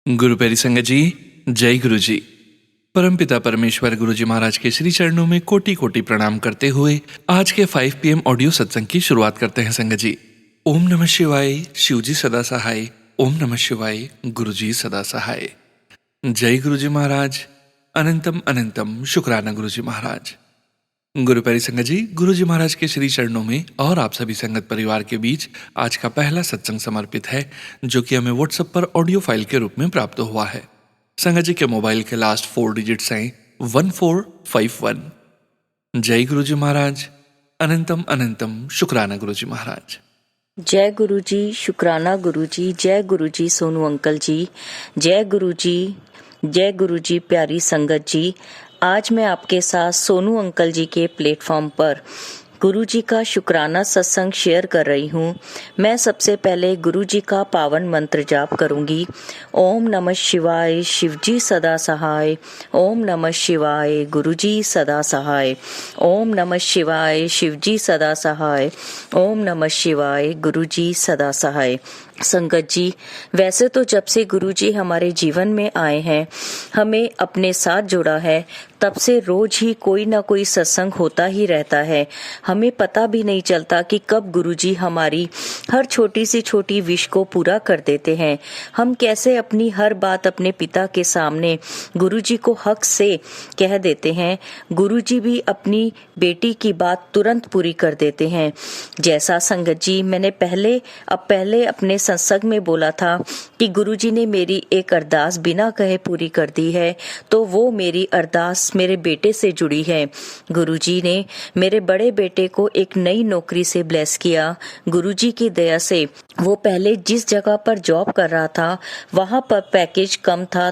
गुरु प्यारी संगत जी, जय गुरु जी। परमपिता परमेश्वर गुरु जी महाराज के श्री चरणों में कोटि कोटि प्रणाम करते हुए आज के 5 PM ऑडियो सत्संग की शुरुआत करते हैं संगत जी। ओम नमः शिवाय, शिव जी सदा सहाय। ओम नमः शिवाय, गुरु जी सदा सहाय। जय गुरु जी महाराज। अनंतम अनंतम शुक्राना गुरु जी महाराज। गुरु प्यारी संगत जी, गुरु जी महाराज के श्री चरणों में और आप सभी संगत परिवार के बीच आज का पहला सत्संग समर्पित है, जो कि हमें व्हाट्सएप पर ऑडियो फाइल के रूप में प्राप्त हुआ है। संगत जी के मोबाइल के लास्ट 4 डिजिट्स हैं 1451। जय गुरु जी महाराज। अनंतम अनंतम शुक्राना गुरु जी महाराज। जय गुरु जी, शुक्राना गुरु जी। जय गुरु जी सोनू अंकल जी। जय गुरु जी, जय गुरु जी प्यारी संगत जी। आज मैं आपके साथ सोनू अंकल जी के प्लेटफॉर्म पर गुरु जी का शुक्राना सत्संग शेयर कर रही हूँ। मैं सबसे पहले गुरु जी का पावन मंत्र जाप करूँगी। ओम नमः शिवाय, शिव जी सदा सहाय। ओम नमः शिवाय, गुरु जी सदा सहाय। ओम नमः शिवाय, शिव जी सदा सहाय। ओम नमः शिवाय, गुरु जी सदा सहाय। संगत जी, वैसे तो जब से गुरु जी हमारे जीवन में आए हैं, हमें अपने साथ जोड़ा है, तब से रोज ही कोई ना कोई सत्संग होता ही रहता है। हमें पता भी नहीं चलता कि कब गुरु जी हमारी हर छोटी सी छोटी विश को पूरा कर देते हैं। हम कैसे अपनी हर बात अपने पिता के सामने गुरु जी को हक से कह देते हैं। गुरु जी भी अपनी बेटी की बात तुरंत पूरी कर देते हैं। जैसा संगत जी मैंने पहले अपने सत्संग में बोला था कि गुरु जी ने मेरी एक अरदास बिना कहे पूरी कर दी है, तो वो मेरी अरदास मेरे बेटे से जुड़ी है। गुरु जी ने मेरे बड़े बेटे को एक नई नौकरी से ब्लेस किया। गुरु जी की दया से वो पहले जिस जगह पर जॉब कर रहा था वहां पर पैकेज कम था,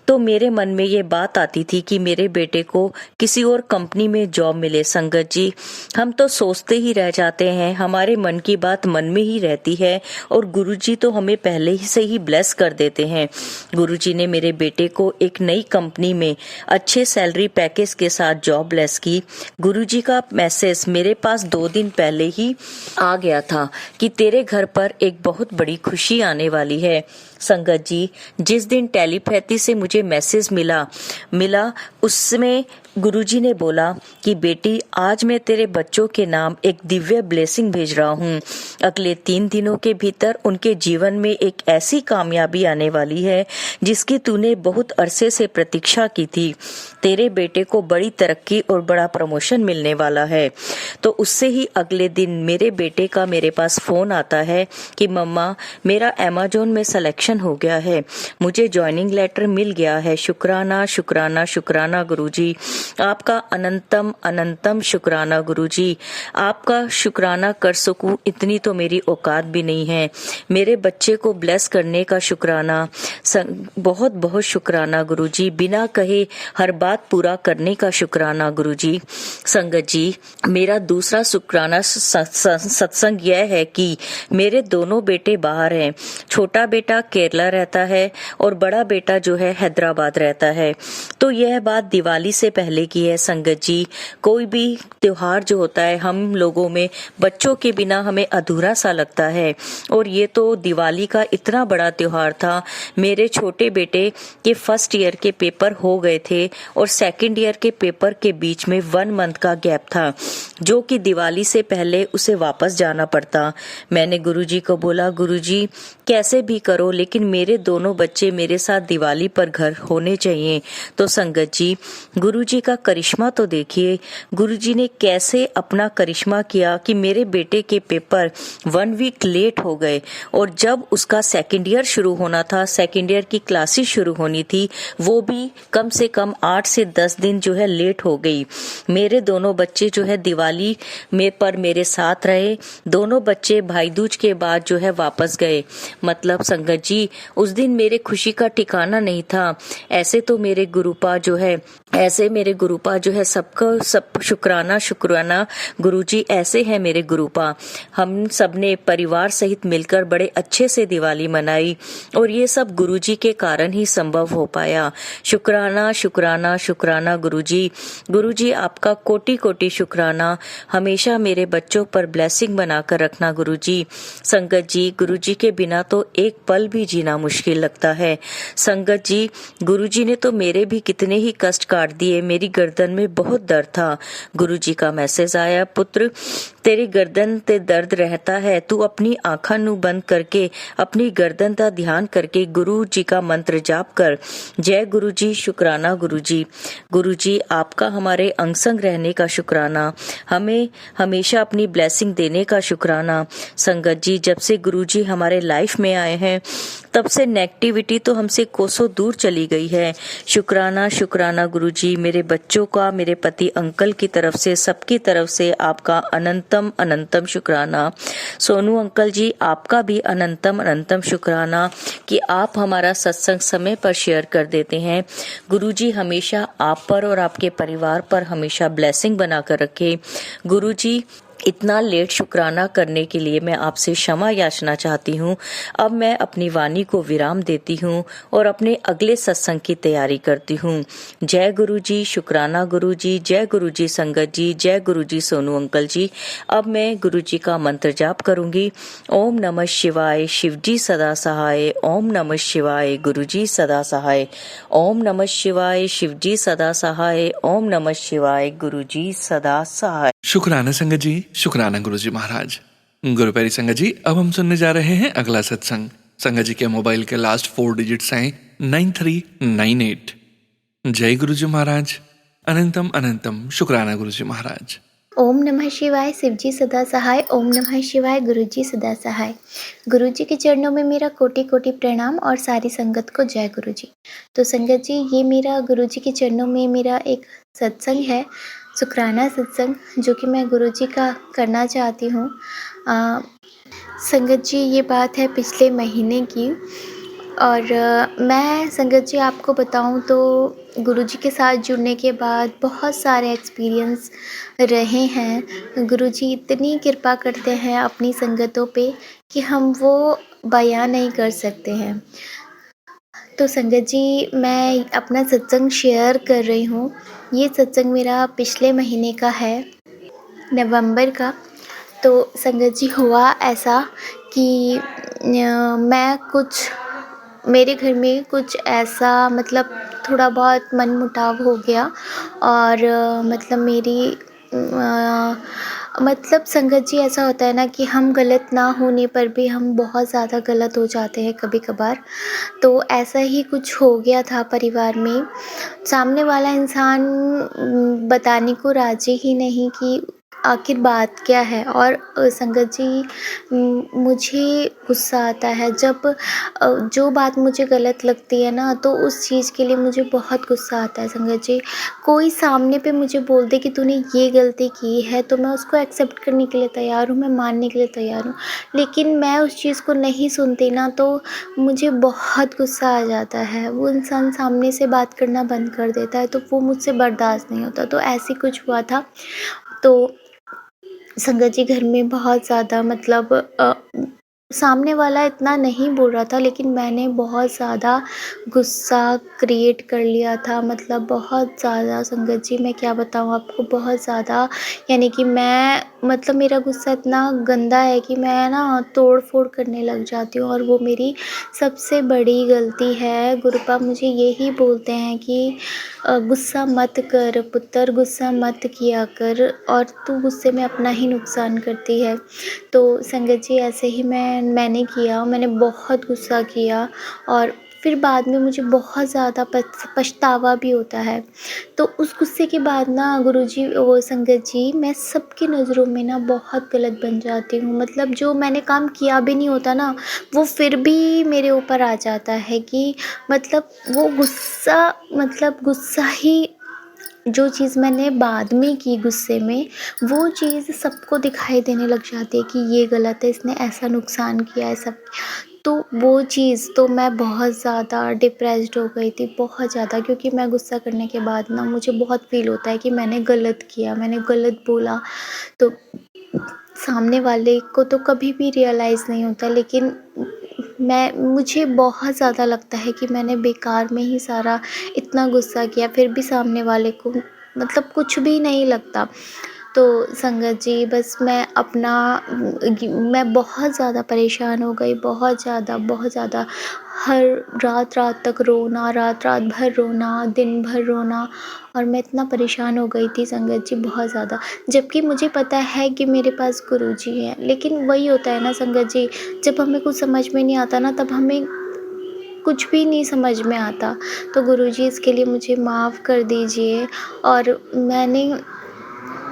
तो मेरे मन में ये बात आती थी कि मेरे बेटे को किसी और कंपनी में जॉब मिले। संगत जी, हम तो सोचते ही रह जाते हैं, हमारे मन की बात मन में ही रहती है और गुरु जी तो हमें पहले ही से ही ब्लेस कर देते हैं। गुरु जी ने मेरे बेटे को एक नई कंपनी में अच्छे सैलरी पैकेज के साथ जॉब ब्लेस की। गुरु जी का मैसेज मेरे पास 2 दिन पहले ही आ गया था कि तेरे घर पर एक बहुत बड़ी खुशी आने वाली है। संगत जी, जिस दिन टेलीपैथी से मुझे मैसेज मिला उसमें गुरुजी ने बोला कि बेटी, आज मैं तेरे बच्चों के नाम एक दिव्य ब्लेसिंग भेज रहा हूँ। अगले 3 दिनों के भीतर उनके जीवन में एक ऐसी कामयाबी आने वाली है जिसकी तूने बहुत अरसे से प्रतीक्षा की थी। तेरे बेटे को बड़ी तरक्की और बड़ा प्रमोशन मिलने वाला है। तो उससे ही अगले दिन मेरे बेटे का मेरे पास फोन आता है कि मम्मा, मेरा अमेज़न में सिलेक्शन हो गया है, मुझे ज्वाइनिंग लेटर मिल गया है। शुक्राना शुक्राना शुक्राना गुरुजी, आपका अनंतम अनंतम शुक्राना गुरुजी। आपका शुक्राना कर सकूं इतनी तो मेरी औकात भी नहीं है। मेरे बच्चे को ब्लेस करने का शुक्राना, बहुत बहुत शुक्राना गुरुजी। बिना कहे हर बात पूरा करने का शुक्राना गुरुजी। संगत जी, मेरा दूसरा शुक्राना सत्संग यह है कि मेरे दोनों बेटे बाहर हैं। छोटा बेटा केरला रहता है और बड़ा बेटा जो है हैदराबाद रहता है। तो यह बात दिवाली से पहले की है। संगत जी, कोई भी त्योहार जो होता है हम लोगों में बच्चों के बिना हमें अधूरा सा लगता है, और ये तो दिवाली का इतना बड़ा त्योहार था। मेरे छोटे बेटे के फर्स्ट ईयर के पेपर हो गए थे और सेकंड ईयर के पेपर के बीच में 1 मंथ का गैप था, जो कि दिवाली से पहले उसे वापस जाना पड़ता। मैंने गुरुजी को बोला, गुरुजी कैसे भी करो लेकिन मेरे दोनों बच्चे मेरे साथ दिवाली पर घर होने चाहिए। तो संगत जी, गुरुजी का करिश्मा तो देखिए, गुरुजी ने कैसे अपना करिश्मा किया कि मेरे बेटे के पेपर 1 वीक लेट हो गए, और जब उसका सेकंड ईयर शुरू होना था, सेकंड ईयर की क्लासेस शुरू होनी थी, वो भी कम से कम 8 से 10 दिन जो है लेट हो गई। मेरे दोनों बच्चे जो है दिवाली में पर मेरे साथ रहे। दोनों बच्चे भाई दूज के बाद जो है वापस गए। मतलब संगत जी, उस दिन मेरे खुशी का ठिकाना नहीं था। ऐसे तो मेरे गुरुपा जो है ऐसे मेरे गुरुपा जो है सबको सब शुक्राना शुक्राना। गुरुजी ऐसे हैं मेरे गुरुपा। हम सब ने परिवार सहित मिलकर बड़े अच्छे से दिवाली मनाई और ये सब गुरुजी के कारण ही संभव हो पाया। शुक्राना शुक्राना शुक्राना गुरुजी। गुरुजी आपका कोटि कोटि शुक्राना। हमेशा मेरे बच्चों पर ब्लेसिंग बनाकर रखना गुरुजी। संगत जी, गुरुजी के बिना तो एक पल भी जीना मुश्किल लगता है। संगत जी, गुरुजी ने तो मेरे भी कितने ही कष्ट काट दिए। मेरी गर्दन में बहुत दर्द था। गुरुजी का मैसेज आया, पुत्र तेरी गर्दन ते दर्द रहता है, तू अपनी आंखा नू बंद करके अपनी गर्दन का ध्यान करके गुरु जी का मंत्र जाप कर। जय गुरु जी, शुक्राना गुरु जी। गुरु जी आपका हमारे अंग संग रहने का शुक्राना, हमें हमेशा अपनी ब्लेसिंग देने का शुक्राना। संगत जी, जब से गुरु जी हमारे लाइफ में आए हैं तब से नेगेटिविटी तो हमसे कोसों दूर चली गई है। शुक्राना शुक्राना गुरु जी। मेरे बच्चों का, मेरे पति अंकल की तरफ से, सबकी तरफ से आपका अनंतम अनंतम शुक्राना। सोनू अंकल जी, आपका भी अनंतम अनंतम शुक्राना कि आप हमारा सत्संग समय पर शेयर कर देते हैं। गुरु जी हमेशा आप पर और आपके परिवार पर हमेशा ब्लेसिंग बनाकर रखे। गुरु जी, इतना लेट शुक्राना करने के लिए मैं आपसे क्षमा याचना चाहती हूँ। अब मैं अपनी वाणी को विराम देती हूँ और अपने अगले सत्संग की तैयारी करती हूँ। जय गुरु जी, शुक्राना गुरु जी। जय गुरु जी संगत जी। जय गुरु जी सोनू अंकल जी। अब मैं गुरु जी का मंत्र जाप करूंगी। ओम नमः शिवाय, शिव जी सदा सहाय। ओम नमः शिवाय, गुरु जी सदा सहाय। ओम नमः शिवाय, शिव जी सदा सहाय। ओम नमः शिवाय, गुरु जी सदा सहाय। शुक्राना संगत जी, शुक्राना गुरु जी महाराज। गुरु प्यारी संगत जी, अब हम सुनने जा रहे हैं अगला सत्संग। संगत जी के मोबाइल के लास्ट 4 डिजिट्स हैं 9398। जय गुरु जी महाराज। अनंतम अनंतम शुक्राना गुरु जी महाराज। ओम नमः शिवाय, शिव जी सदा सहाय। ओम नमः शिवाय, गुरु जी सदा सहाय। गुरु जी के चरणों में मेरा कोटि कोटि प्रणाम और सारी संगत को जय गुरु जी। तो संगत जी, ये मेरा गुरु जी के चरणों में मेरा एक सत्संग है, शुक्राना सत्संग, जो कि मैं गुरु जी का करना चाहती हूँ। संगत जी, ये बात है पिछले महीने की और मैं संगत जी आपको बताऊं तो गुरुजी के साथ जुड़ने के बाद बहुत सारे एक्सपीरियंस रहे हैं। गुरुजी इतनी कृपा करते हैं अपनी संगतों पे कि हम वो बयां नहीं कर सकते हैं। तो संगत जी, मैं अपना सत्संग शेयर कर रही हूँ। ये सत्संग मेरा पिछले महीने का है, नवंबर का। तो संगत जी, हुआ ऐसा कि मेरे घर में कुछ ऐसा मतलब थोड़ा बहुत मनमुटाव हो गया और मतलब संगत जी, ऐसा होता है ना कि हम गलत ना होने पर भी हम बहुत ज़्यादा गलत हो जाते हैं कभी कभार। तो ऐसा ही कुछ हो गया था परिवार में। सामने वाला इंसान बताने को राजी ही नहीं कि आखिर बात क्या है। और संगत जी, मुझे गुस्सा आता है जब जो बात मुझे गलत लगती है ना, तो उस चीज़ के लिए मुझे बहुत गुस्सा आता है। संगत जी, कोई सामने पे मुझे बोल दे कि तूने ये गलती की है, तो मैं उसको एक्सेप्ट करने के लिए तैयार हूँ, मैं मानने के लिए तैयार हूँ। लेकिन मैं उस चीज़ को नहीं सुनती ना, तो मुझे बहुत गुस्सा आ जाता है। वो इंसान सामने से बात करना बंद कर देता है, तो वो मुझसे बर्दाश्त नहीं होता। तो ऐसे कुछ हुआ था। तो संगत जी, घर में बहुत ज़्यादा सामने वाला इतना नहीं बोल रहा था, लेकिन मैंने बहुत ज़्यादा गुस्सा क्रिएट कर लिया था। मतलब बहुत ज़्यादा संगत जी, मैं क्या बताऊँ आपको, बहुत ज़्यादा। यानी कि मेरा गुस्सा इतना गंदा है कि मैं ना तोड़ फोड़ करने लग जाती हूँ, और वो मेरी सबसे बड़ी गलती है। गुरुपा मुझे यही बोलते हैं कि गुस्सा मत कर पुत्र, गुस्सा मत किया कर, और तू गुस्से में अपना ही नुकसान करती है। तो संगत जी, ऐसे ही मैंने किया। मैंने बहुत गुस्सा किया और फिर बाद में मुझे बहुत ज़्यादा पछतावा भी होता है। तो उस गुस्से के बाद ना गुरुजी, वो संगत जी, मैं सबकी नज़रों में ना बहुत गलत बन जाती हूँ। मतलब जो मैंने काम किया भी नहीं होता ना, वो फिर भी मेरे ऊपर आ जाता है कि वो गुस्सा ही, जो चीज़ मैंने बाद में की गुस्से में, वो चीज़ सबको दिखाई देने लग जाती है कि ये गलत है, इसने ऐसा नुकसान किया है सब। तो वो चीज़ तो मैं बहुत ज़्यादा डिप्रेस्ड हो गई थी, बहुत ज़्यादा, क्योंकि मैं गुस्सा करने के बाद ना मुझे बहुत फ़ील होता है कि मैंने गलत किया, मैंने गलत बोला। तो सामने वाले को तो कभी भी रियलाइज़ नहीं होता, लेकिन मुझे बहुत ज़्यादा लगता है कि मैंने बेकार में ही सारा इतना गुस्सा किया, फिर भी सामने वाले को मतलब कुछ भी नहीं लगता। तो संगत जी, बस मैं बहुत ज़्यादा परेशान हो गई, बहुत ज़्यादा। हर रात-रात तक रोना, रात-रात भर रोना, दिन भर रोना, और मैं इतना परेशान हो गई थी संगत जी, बहुत ज़्यादा। जबकि मुझे पता है कि मेरे पास गुरुजी हैं, लेकिन वही होता है ना संगत जी, जब हमें कुछ समझ में नहीं आता ना, तब हमें कुछ भी नहीं समझ में आता। तो गुरुजी, इसके लिए मुझे माफ़ कर दीजिए। और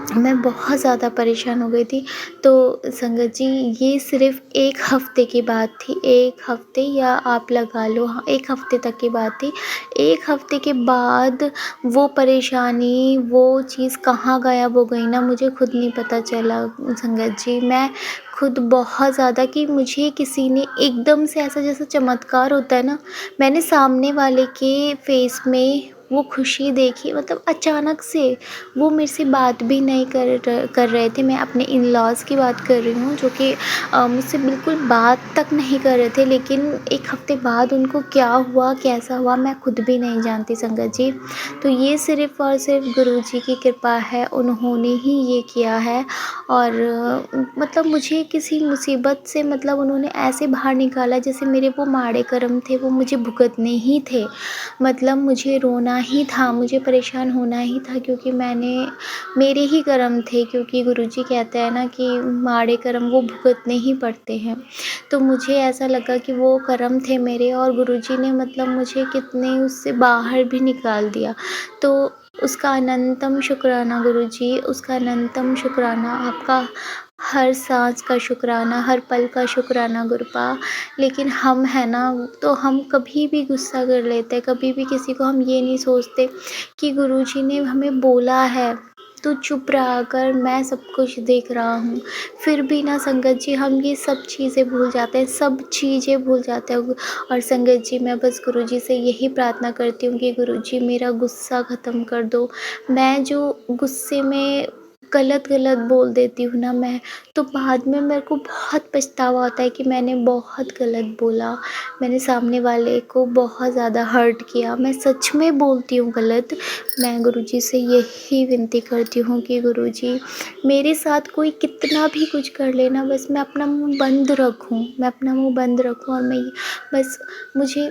मैं बहुत ज़्यादा परेशान हो गई थी। तो संगत जी, ये सिर्फ़ 1 हफ़्ते की बात थी, 1 हफ़्ते या आप लगा लो, हाँ, 1 हफ़्ते तक की बात थी। 1 हफ़्ते के बाद वो परेशानी, वो चीज़ कहाँ गायब हो गई ना, मुझे खुद नहीं पता चला संगत जी। मैं खुद बहुत ज़्यादा, कि मुझे किसी ने एकदम से ऐसा, जैसा चमत्कार होता है ना, मैंने सामने वाले के फ़ेस में वो खुशी देखी, मतलब अचानक से। वो मेरे से बात भी नहीं कर रहे थे। मैं अपने इन-लॉज़ की बात कर रही हूँ, जो कि मुझसे बिल्कुल बात तक नहीं कर रहे थे, लेकिन 1 हफ़्ते बाद उनको क्या हुआ, कैसा हुआ, मैं खुद भी नहीं जानती संगत जी। तो ये सिर्फ़ और सिर्फ़ गुरुजी की कृपा है, उन्होंने ही ये किया है। और मतलब मुझे किसी मुसीबत से, मतलब उन्होंने ऐसे बाहर निकाला, जैसे मेरे वो माड़े कर्म थे, वो मुझे भुगतने ही थे। मतलब मुझे रोना ही था, मुझे परेशान होना ही था, क्योंकि मेरे ही कर्म थे, क्योंकि गुरुजी कहते हैं ना कि माड़े कर्म वो भुगतने ही पड़ते हैं। तो मुझे ऐसा लगा कि वो कर्म थे मेरे, और गुरुजी ने मतलब मुझे कितने उससे बाहर भी निकाल दिया। तो उसका अनंतम शुक्राना गुरुजी, उसका अनंतम शुक्राना, आपका हर साँस का शुक्राना, हर पल का शुक्राना गुरुपा। लेकिन हम हैं ना, तो हम कभी भी गुस्सा कर लेते हैं, कभी भी किसी को हम ये नहीं सोचते कि गुरुजी ने हमें बोला है, "तू चुप रहा कर, मैं सब कुछ देख रहा हूँ।" फिर भी ना संगत जी, हम ये सब चीज़ें भूल जाते हैं, सब चीज़ें भूल जाते हैं। और संगत जी, मैं बस गुरुजी से यही प्रार्थना करती हूँ कि गुरुजी, मेरा गुस्सा ख़त्म कर दो। मैं जो गुस्से में गलत-गलत बोल देती हूँ ना मैं, तो बाद में मेरे को बहुत पछतावा होता है कि मैंने बहुत गलत बोला, मैंने सामने वाले को बहुत ज़्यादा हर्ट किया। मैं सच में बोलती हूँ गलत। मैं गुरुजी से यही विनती करती हूँ कि गुरुजी, मेरे साथ कोई कितना भी कुछ कर ले ना, बस मैं अपना मुँह बंद रखूँ, मैं अपना मुँह बंद रखूँ, और बस मुझे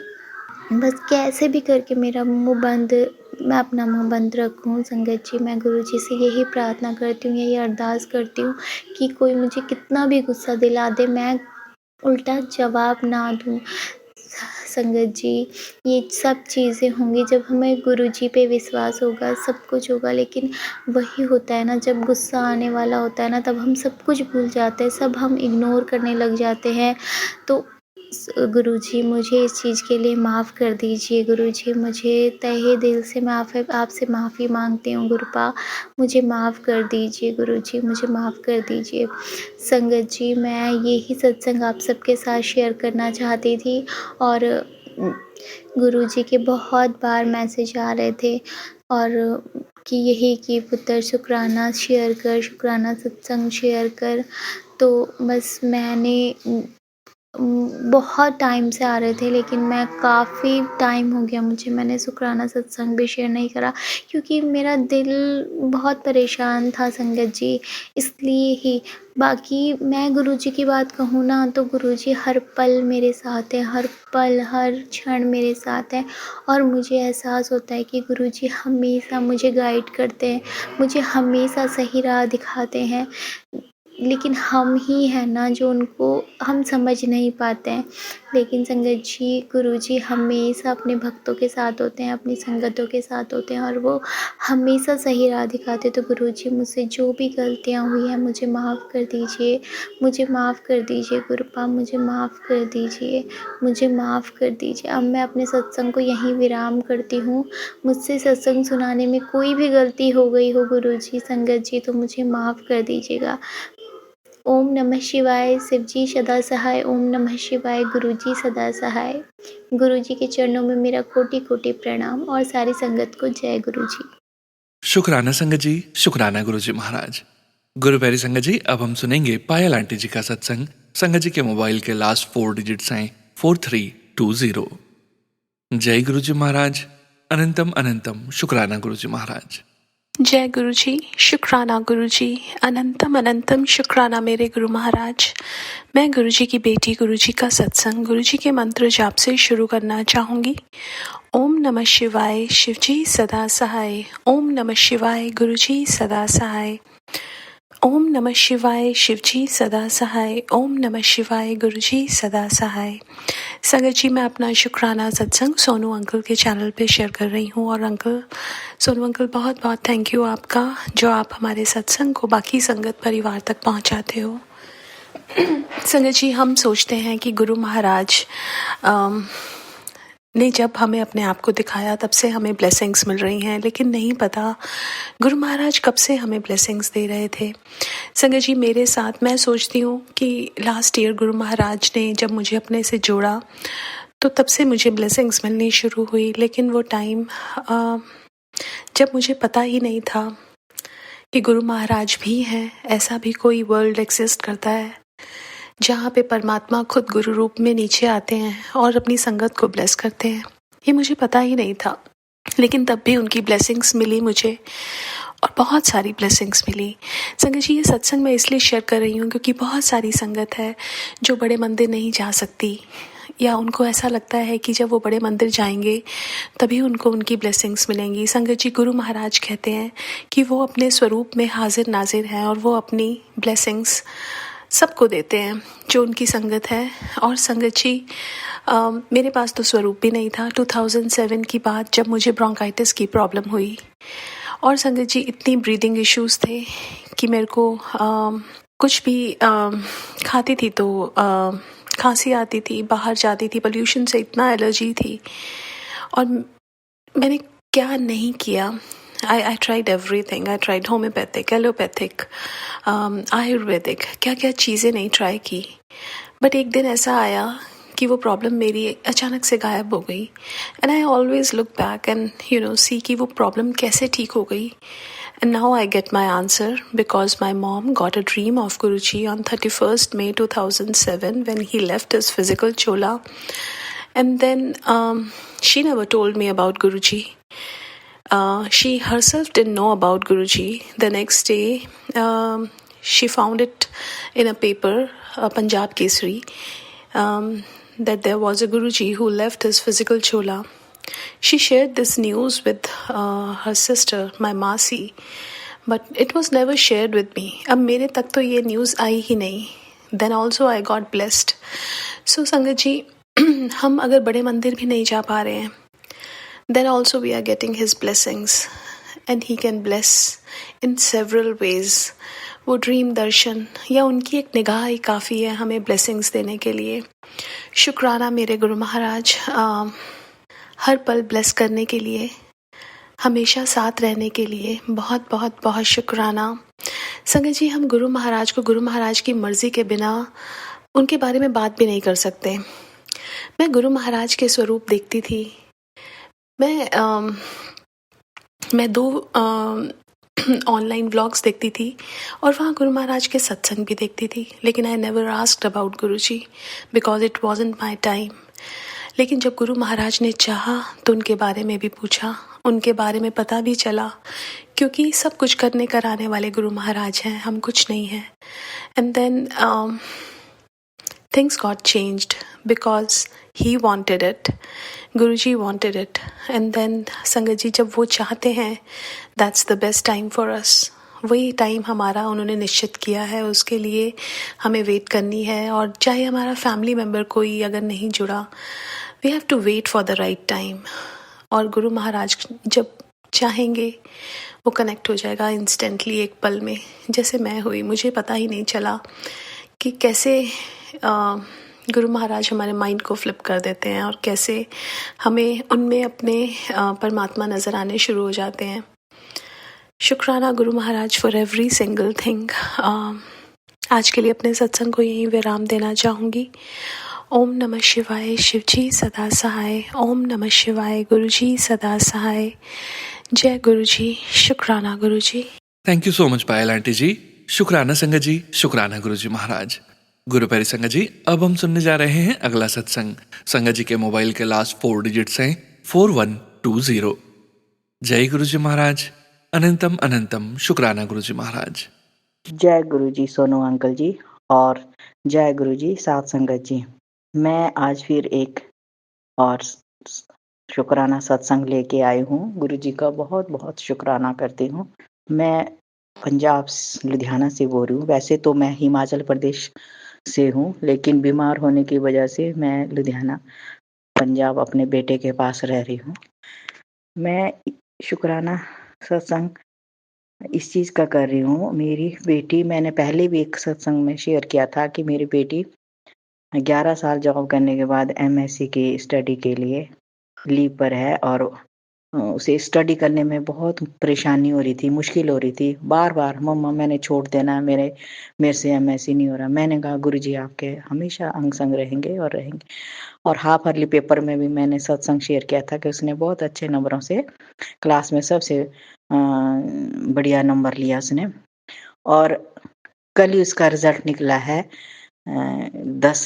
बस कैसे भी करके मैं अपना मुँह बंद रखूँ। संगत जी, मैं गुरुजी से यही प्रार्थना करती हूँ, यही अरदास करती हूँ कि कोई मुझे कितना भी गुस्सा दिला दे, मैं उल्टा जवाब ना दूँ। संगत जी, ये सब चीज़ें होंगी जब हमें गुरुजी पे विश्वास होगा, सब कुछ होगा। लेकिन वही होता है ना, जब गुस्सा आने वाला होता है ना, तब हम सब कुछ भूल जाते हैं, सब हम इग्नोर करने लग जाते हैं। तो गुरुजी, मुझे इस चीज़ के लिए माफ़ कर दीजिए गुरुजी, मुझे तहे दिल से आपसे माफ़ी माँगती हूँ गुरुपा, मुझे माफ़ कर दीजिए गुरुजी, मुझे माफ़ कर दीजिए। संगत जी, मैं यही सत्संग आप सबके साथ शेयर करना चाहती थी। और गुरुजी के बहुत बार मैसेज आ रहे थे, और कि यही कि पुत्र शुक्राना सत्संग शेयर कर। तो बस बहुत टाइम से आ रहे थे, लेकिन मैं काफ़ी टाइम हो गया मैंने शुक्राना सत्संग भी शेयर नहीं करा, क्योंकि मेरा दिल बहुत परेशान था संगत जी, इसलिए ही। बाकी मैं गुरुजी की बात कहूँ ना, तो गुरुजी हर पल मेरे साथ हैं, हर पल, हर क्षण मेरे साथ हैं, और मुझे एहसास होता है कि गुरुजी हमेशा मुझे गाइड करते हैं, मुझे हमेशा सही राह दिखाते हैं। लेकिन हम ही हैं ना, जो उनको हम समझ नहीं पाते हैं। लेकिन संगत जी, गुरुजी हमेशा अपने भक्तों के साथ होते हैं, अपनी संगतों के साथ होते हैं, और वो हमेशा सही राह दिखाते हैं। तो गुरुजी, मुझसे जो भी गलतियाँ हुई हैं, मुझे माफ़ कर दीजिए, मुझे माफ़ कर दीजिए गुरुपा, मुझे माफ़ कर दीजिए, मुझे माफ़ कर दीजिए। अब मैं अपने सत्संग को यहीं विराम करती हूँ। मुझसे सत्संग सुनाने में कोई भी गलती हो गई हो गुरुजी, संगत जी, तो मुझे माफ़ कर दीजिएगा। ओम नमः शिवाय, शिवजी सदा सहाय। ओम नमः शिवाय, गुरुजी सदा सहाय। गुरुजी के चरणों में मेरा कोटि कोटि प्रणाम और सारी संगत को जय गुरुजी। शुक्राना संगत जी, शुक्राना गुरुजी महाराज। गुरु प्यारी संगत जी, अब हम सुनेंगे पायल आंटी जी का सत्संग। संगत जी के मोबाइल के लास्ट 4 डिजिट्स हैं 4320। जय गुरुजी महाराज। अनंतम अनंतम शुक्राना गुरुजी महाराज। जय गुरु जी, शुक्राना गुरु जी, अनंतम अनंतम शुक्राना मेरे गुरु महाराज। मैं गुरु जी की बेटी गुरु जी का सत्संग गुरु जी के मंत्र जाप से शुरू करना चाहूँगी। ओम नमः शिवाय, शिवजी सदा सहाय। ओम नमः शिवाय, गुरु जी सदा सहाय। ओम नमः शिवाय, शिवजी सदा सहाय। ओम नमः शिवाय, गुरुजी सदा सहाय। संगत जी, मैं अपना शुक्राना सत्संग सोनू अंकल के चैनल पे शेयर कर रही हूँ। और अंकल, सोनू अंकल, बहुत बहुत थैंक यू आपका, जो आप हमारे सत्संग को बाकी संगत परिवार तक पहुँचाते हो। संगत जी, हम सोचते हैं कि गुरु महाराज ने जब हमें अपने आप को दिखाया तब से हमें ब्लेसिंग्स मिल रही हैं, लेकिन नहीं पता गुरु महाराज कब से हमें ब्लेसिंग्स दे रहे थे। संगत जी, मेरे साथ मैं सोचती हूँ कि लास्ट ईयर गुरु महाराज ने जब मुझे अपने से जोड़ा तो तब से मुझे ब्लेसिंग्स मिलनी शुरू हुई। लेकिन वो टाइम जब मुझे पता ही नहीं था कि गुरु महाराज भी हैं, ऐसा भी कोई वर्ल्ड एग्जिस्ट करता है जहाँ पे परमात्मा खुद गुरु रूप में नीचे आते हैं और अपनी संगत को ब्लेस करते हैं। ये मुझे पता ही नहीं था, लेकिन तब भी उनकी ब्लेसिंग्स मिली मुझे, और बहुत सारी ब्लेसिंग्स मिली। संगत जी, ये सत्संग मैं इसलिए शेयर कर रही हूँ क्योंकि बहुत सारी संगत है जो बड़े मंदिर नहीं जा सकती, या उनको ऐसा लगता है कि जब वो बड़े मंदिर जाएंगे तभी उनको उनकी ब्लेसिंग्स मिलेंगी। संगत जी, गुरु महाराज कहते हैं कि वो अपने स्वरूप में हाजिर नाजिर हैं और वो अपनी ब्लेसिंग्स सबको देते हैं जो उनकी संगत है। और संगत जी, मेरे पास तो स्वरूप भी नहीं था। 2007 की बात, जब मुझे ब्रोंकाइटिस की प्रॉब्लम हुई, और संगत जी इतनी ब्रीदिंग इश्यूज थे कि मेरे को कुछ भी खाती थी तो खांसी आती थी, बाहर जाती थी, पोल्यूशन से इतना एलर्जी थी। और मैंने क्या नहीं किया, I tried everything. I tried homeopathic, allopathic, Ayurvedic, क्या क्या चीज़ें नहीं ट्राई की। बट एक दिन ऐसा आया कि वो प्रॉब्लम मेरी अचानक से गायब हो गई। And I always look back and see कि वो प्रॉब्लम कैसे ठीक हो गई। And now I get my answer because my mom got a dream of Guruji on 31st May 2007 when he left his physical chola. And then she never told me about Guruji. She herself didn't know about Guruji. The next day, she found it in a paper, Punjab Kesari, that there was a Guruji who left his physical chola. She shared this news with her sister, my Masi, but it was never shared with me. अब मेरे तक तो ये news आई ही नहीं. Then also I got blessed. So संगत जी, हम अगर बड़े मंदिर भी नहीं जा पा रहे हैं, then also we are getting his blessings, and he can bless in several ways. वो ड्रीम दर्शन या उनकी एक निगाह ही काफ़ी है हमें ब्लेसिंग्स देने के लिए। शुक्राना मेरे गुरु महाराज, हर पल ब्लेस करने के लिए, हमेशा साथ रहने के लिए बहुत बहुत बहुत शुक्राना। संगत जी, हम गुरु महाराज को गुरु महाराज की मर्ज़ी के बिना उनके बारे में बात भी नहीं कर सकते। मैं गुरु महाराज के स्वरूप देखती थी। मैं 2 ऑनलाइन व्लॉग्स देखती थी और वहाँ गुरु महाराज के सत्संग भी देखती थी, लेकिन I never asked about Guruji because it wasn't my time. लेकिन जब गुरु महाराज ने चाहा तो उनके बारे में भी पूछा, उनके बारे में पता भी चला, क्योंकि सब कुछ करने कराने वाले गुरु महाराज हैं, हम कुछ नहीं हैं। And then things got changed because he wanted it, Guruji wanted it. And then संगत जी, जब वो चाहते हैं, that's the best time for us. वही टाइम हमारा उन्होंने निश्चित किया है, उसके लिए हमें वेट करनी है। और चाहे हमारा फैमिली मेम्बर कोई अगर नहीं जुड़ा, we have to wait for the right time. और गुरु महाराज जब चाहेंगे वो कनेक्ट हो जाएगा इंस्टेंटली, एक पल में, जैसे मैं हुई। मुझे पता ही नहीं चला कि कैसे गुरु महाराज हमारे माइंड को फ्लिप कर देते हैं और कैसे हमें उनमें अपने परमात्मा नज़र आने शुरू हो जाते हैं। शुक्राना Guru Maharaj for every single thing. आज के लिए अपने सत्संग को यहीं विराम देना चाहूँगी। ओम नमः शिवाय, शिवजी सदा सहाय। ओम नमः शिवाय, गुरुजी सदा सहाय। जय गुरुजी, शुक्राना Guruji. Thank you so much Payal aunty ji. शुक्राना संगत जी, शुक्राना गुरुजी महाराज। गुरु प्यारी संगत जी, अब हम सुनने जा रहे हैं अगला सत्संग। संगत जी के मोबाइल के लास्ट 4 डिजिट्स हैं 4120। जय गुरुजी महाराज। अनंतम अनंतम शुक्राना गुरुजी महाराज। जय गुरु जी सोनू अंकल जी और जय गुरु जी साथ संगत जी। मैं आज फिर एक और शुक्राना सत्संग लेके आई हूँ। गुरु जी का बहुत बहुत शुक्राना करती हूँ। मैं पंजाब लुधियाना से बोल रही हूँ। वैसे तो मैं हिमाचल प्रदेश से हूँ, लेकिन बीमार होने की वजह से मैं लुधियाना पंजाब अपने बेटे के पास रह रही हूँ। मैं शुक्राना सत्संग इस चीज़ का कर रही हूँ। मेरी बेटी, मैंने पहले भी एक सत्संग में शेयर किया था कि मेरी बेटी 11 साल जॉब करने के बाद एमएससी की स्टडी के लिए लीव पर है और उसे स्टडी करने में बहुत परेशानी हो रही थी, मुश्किल हो रही थी। बार-बार मम्मा मैंने छोड़ देना, मेरे से एमएससी नहीं हो रहा। मैंने कहा गुरुजी आपके हमेशा अंग संग रहेंगे और रहेंगे। और हाफ अर्ली पेपर में भी मैंने सत्संग शेयर किया था कि उसने बहुत अच्छे नंबरों से क्लास में सबसे बढ़िया नंबर लिया उसने। और कल ही उसका रिजल्ट निकला है 10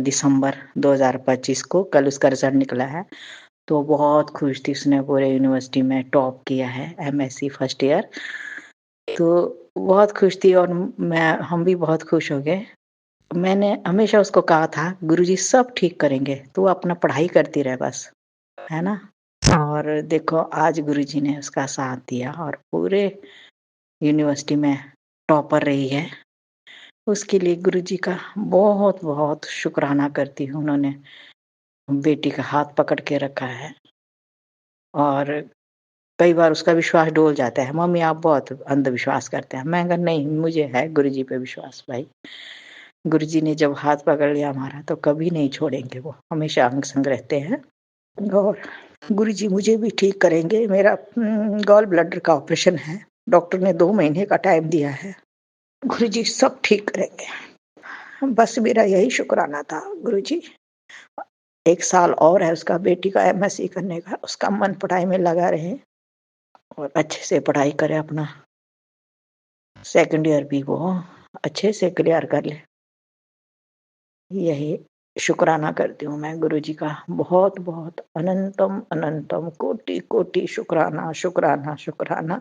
दिसंबर 2025 को कल उसका रिजल्ट निकला है। तो बहुत खुश थी, उसने पूरे यूनिवर्सिटी में टॉप किया है एमएससी फर्स्ट ईयर। तो बहुत खुश थी और हम भी बहुत खुश हो गए। मैंने हमेशा उसको कहा था गुरुजी सब ठीक करेंगे, तू अपना पढ़ाई करती रहे बस, है ना। और देखो आज गुरुजी ने उसका साथ दिया और पूरे यूनिवर्सिटी में टॉपर रही है। उसके लिए गुरुजी का बहुत बहुत शुक्राना करती हूँ। उन्होंने बेटी का हाथ पकड़ के रखा है और कई बार उसका विश्वास डोल जाता है, मम्मी आप बहुत अंधविश्वास करते हैं। मैं कहा नहीं, मुझे है गुरुजी पे विश्वास भाई। गुरुजी ने जब हाथ पकड़ लिया हमारा तो कभी नहीं छोड़ेंगे, वो हमेशा अंग संग रहते हैं। और गुरुजी मुझे भी ठीक करेंगे। मेरा गॉल ब्लैडर का ऑपरेशन है, डॉक्टर ने 2 महीने का टाइम दिया है। गुरुजी सब ठीक करेंगे। बस मेरा यही शुक्राना था गुरुजी। 1 साल और है उसका बेटी का एमएससी करने का, उसका मन पढ़ाई में लगा रहे और अच्छे से पढ़ाई करे, अपना सेकंड ईयर भी वो अच्छे से क्लियर कर ले। यही शुक्राना करती हूँ मैं गुरुजी का। बहुत बहुत अनंतम अनंतम कोटि कोटि शुक्राना शुक्राना शुक्राना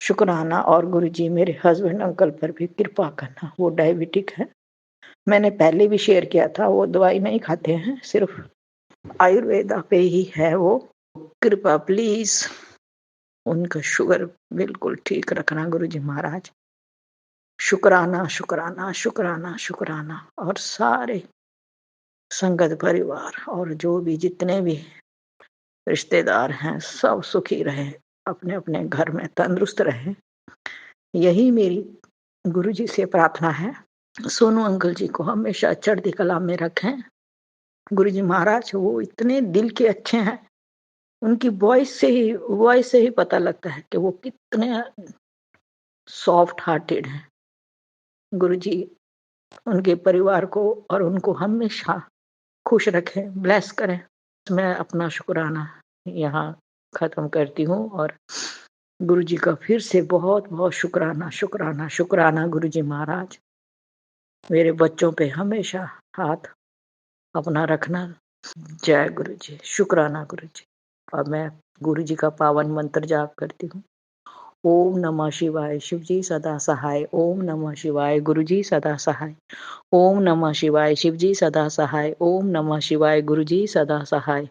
शुक्राना। और गुरुजी मेरे हस्बैंड अंकल पर भी कृपा करना, वो डायबिटिक है। मैंने पहले भी शेयर किया था, वो दवाई नहीं खाते हैं, सिर्फ आयुर्वेदा पे ही है वो। कृपा प्लीज उनका शुगर बिल्कुल ठीक रखना गुरुजी महाराज। शुक्राना शुक्राना शुक्राना शुक्राना। और सारे संगत परिवार और जो भी जितने भी रिश्तेदार हैं सब सुखी रहे, अपने अपने घर में तंदुरुस्त रहे, यही मेरी गुरुजी से प्रार्थना है। सोनू अंकल जी को हमेशा चढ़ती कला में रखें गुरुजी महाराज। वो इतने दिल के अच्छे हैं, उनकी वॉइस से ही पता लगता है कि वो कितने सॉफ्ट हार्टेड हैं। गुरुजी उनके परिवार को और उनको हमेशा खुश रखें, ब्लेस करें। मैं अपना शुक्राना यहाँ खत्म करती हूँ और गुरुजी का फिर से बहुत बहुत शुक्राना शुक्राना शुक्राना गुरुजी महाराज। मेरे बच्चों पे हमेशा हाथ अपना रखना। जय गुरुजी, शुक्राना गुरुजी। और मैं गुरुजी का पावन मंत्र जाप करती हूँ। ओम नमः शिवाय, शिवजी सदा सहाय। ओम नमः शिवाय, गुरुजी सदा सहाय। ओम नमः शिवाय, शिवजी सदा सहाय। ओम नमः शिवाय, गुरुजी सदा सहाय।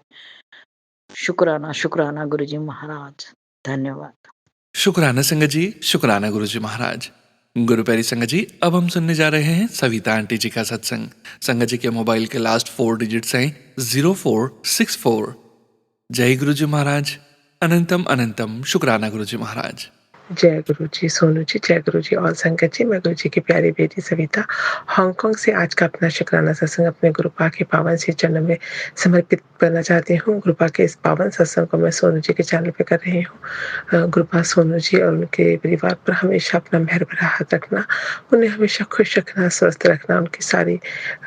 शुक्राना शुक्राना गुरुजी महाराज, धन्यवाद। शुक्राना संगत जी, शुक्राना गुरुजी महाराज। गुरु प्यारी संगत जी, अब हम सुनने जा रहे हैं सविता आंटी जी का सत्संग। संगत जी के मोबाइल के लास्ट 4 डिजिट्स हैं 0464। जय गुरुजी महाराज। अनंतम अनंतम शुक्राना गुरुजी महाराज। जय गुरु जी, सोनू जी, जय गुरु जी और संगत जी। मैं गुरु जी की प्यारी बेटी सविता हांगकांग से आज का अपना शुक्राना सत्संग अपने गुरुपा के पावन श्री चरणों में समर्पित करना चाहती हूँ। गुरुपा के इस पावन सत्संग को मैं सोनू जी के चैनल पे कर रही हूँ। गुरुपा सोनू जी और उनके परिवार पर हमेशा अपना मेहर भरा हाथ रखना, उन्हें हमेशा खुश रखना, स्वस्थ रखना, उनकी सारी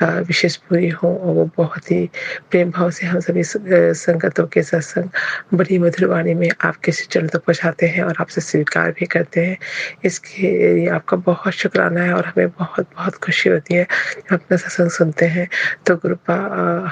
विशेष पूरी हो और वो बहुत ही प्रेम भाव से हम सभी संगतों के सत्संग बड़ी मधुर वाणी में आपके चरण तक पहुँचाते हैं और आपसे स्वीकार भी करते हैं। इसके लिए आपका बहुत शुक्राना है और हमें बहुत-बहुत खुशी होती है जब अपना सत्संग सुनते हैं। तो गुरुपा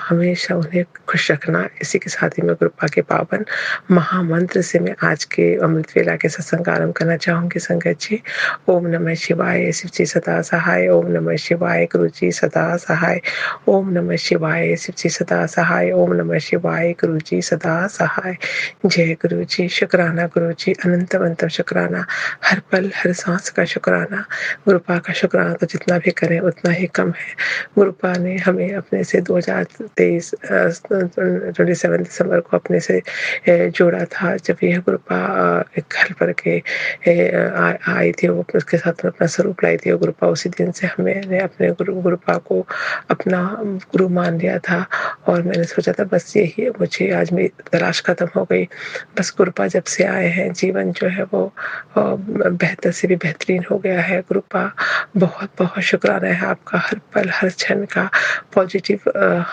हमेशा उन्हें खुश रखना। इसी के साथ ही मैं गुरुपा के पावन महामंत्र से मैं आज के अमृत वेला के सत्संग का आरंभ करना चाहूँगी संगत जी। ओम नमः शिवाय, शिव जी सदा सहाय। ओम नमः शिवाय, गुरु जी सदा सहाय। ओम नमः शिवाय, शिव जी सदा सहाय। ओम नमः शिवाय, गुरु जी सदा सहाय। जय गुरु जी, शुक्राना गुरु जी, अनंत शुक्राना, हर पल हर सांस का शुक्राना। गुरुपा का शुक्राना तो जितना भी करें उतना ही कम है। गुरुपा ने हमें अपने से 2023 27 दिसंबर को अपने से जोड़ा था। जब यह गुरुपा एक घर पर के आई थी, वो उसके साथ में अपना स्वरूप लाई थी। गुरुपा उसी दिन से मैंने अपने गुरुपा को अपना गुरु मान लिया था और मैंने सोचा था बस यही मुझे, आज मेरी तलाश खत्म हो गई। बस गुरुपा जब से आए हैं जीवन जो है वो बेहतर से भी बेहतरीन हो गया है। गुरुपा बहुत शुक्राना है आपका, हर पल हर क्षण का पॉजिटिव,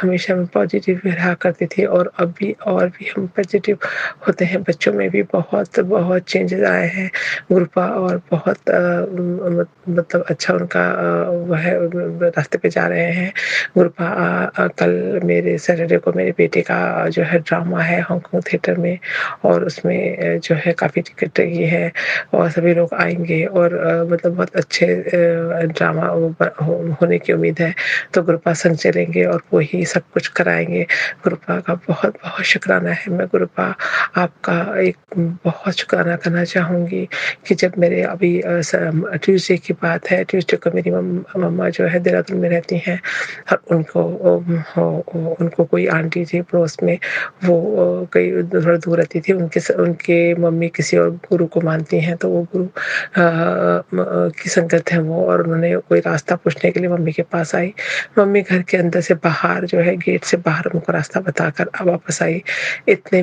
हमेशा मैं पॉजिटिव रहा करती थी और अब भी और भी हम पॉजिटिव होते हैं। बच्चों में भी बहुत चेंजेस आए हैं गुरुपा और बहुत मतलब अच्छा उनका वह रास्ते पे जा रहे हैं। गुरुपा कल मेरे सैटरडे को मेरे बेटे का जो है ड्रामा है हांगकांग थिएटर में और उसमें जो है काफ़ी टिकट ये है और सभी लोग आएंगे और मतलब बहुत अच्छे ड्रामा होने की उम्मीद है। तो गुरुपा संग चलेंगे और वो ही सब कुछ कराएंगे। गुरुपा का बहुत शुक्राना है। मैं गुरुपा आपका एक बहुत शुक्राना करना चाहूँगी कि जब मेरे अभी ट्यूसडे की बात है, ट्यूसडे को मेरी मम्मा जो है देहरादून में रहती हैं और उनको कोई आंटी थी पड़ोस में, वो कहीं थोड़ा दूर रहती थी। उनके मम्मी किसी और गुरु को मानती हैं, तो वो गुरु की संगत है वो, और उन्होंने कोई रास्ता पूछने के लिए मम्मी के पास आई। मम्मी घर के अंदर से बाहर जो है गेट से बाहर उनको रास्ता बताकर वापस आई। इतने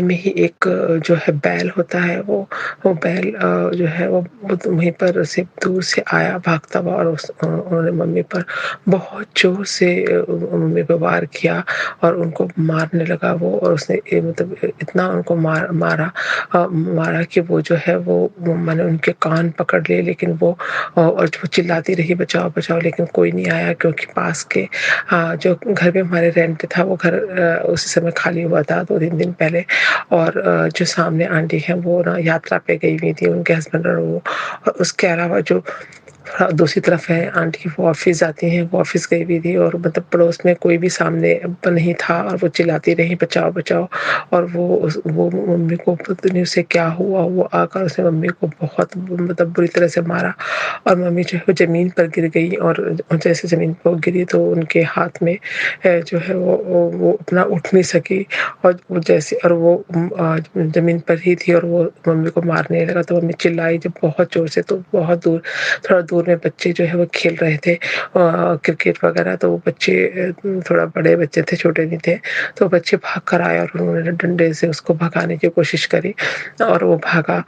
में ही एक जो है बैल होता है, वो बैल जो है वो वहीं पर से दूर से आया भागता हुआ और उन्होंने मम्मी पर बहुत जोर से मम्मी पे वार किया और उनको मारने लगा वो, और उसने मतलब इतना उनको मारा कि वो जो है वो मैंने उनके कान पकड़ लिए, लेकिन वो और वो चिल्लाती रही बचाओ बचाओ, लेकिन कोई नहीं आया क्योंकि पास के जो घर पे हमारे रेंट था वो घर उसी समय खाली हुआ था 2-3 दिन पहले, और जो सामने आंटी हैं वो ना यात्रा पे गई हुई थी, उनके हस्बैंड और वो, और उसके अलावा जो दूसरी तरफ है आंटी, वो ऑफिस जाती हैं, वो ऑफिस गई हुई थी और मतलब पड़ोस में कोई भी सामने नहीं था और वो चिल्लाती रही बचाओ बचाओ, और वो मम्मी को पता नहीं उसे क्या हुआ, वो आकर उसने मम्मी को बहुत मतलब बुरी तरह से मारा और मम्मी जो है वो ज़मीन पर गिर गई, और जैसे ज़मीन पर गिरी तो उनके हाथ में जो है वो अपना उठ नहीं सकी, और वो जैसे और वो ज़मीन पर ही थी और वो मम्मी को मारने लगा, तो मम्मी चिल्लाई जब बहुत ज़ोर से, तो बहुत दूर, थोड़ा दूर में बच्चे जो है वो खेल रहे थे क्रिकेट वगैरह, तो वो बच्चे थोड़ा बड़े बच्चे थे, छोटे नहीं थे, तो बच्चे भाग कर आए और उन्होंने डंडे से उसको भगाने की कोशिश करी और वो भागा।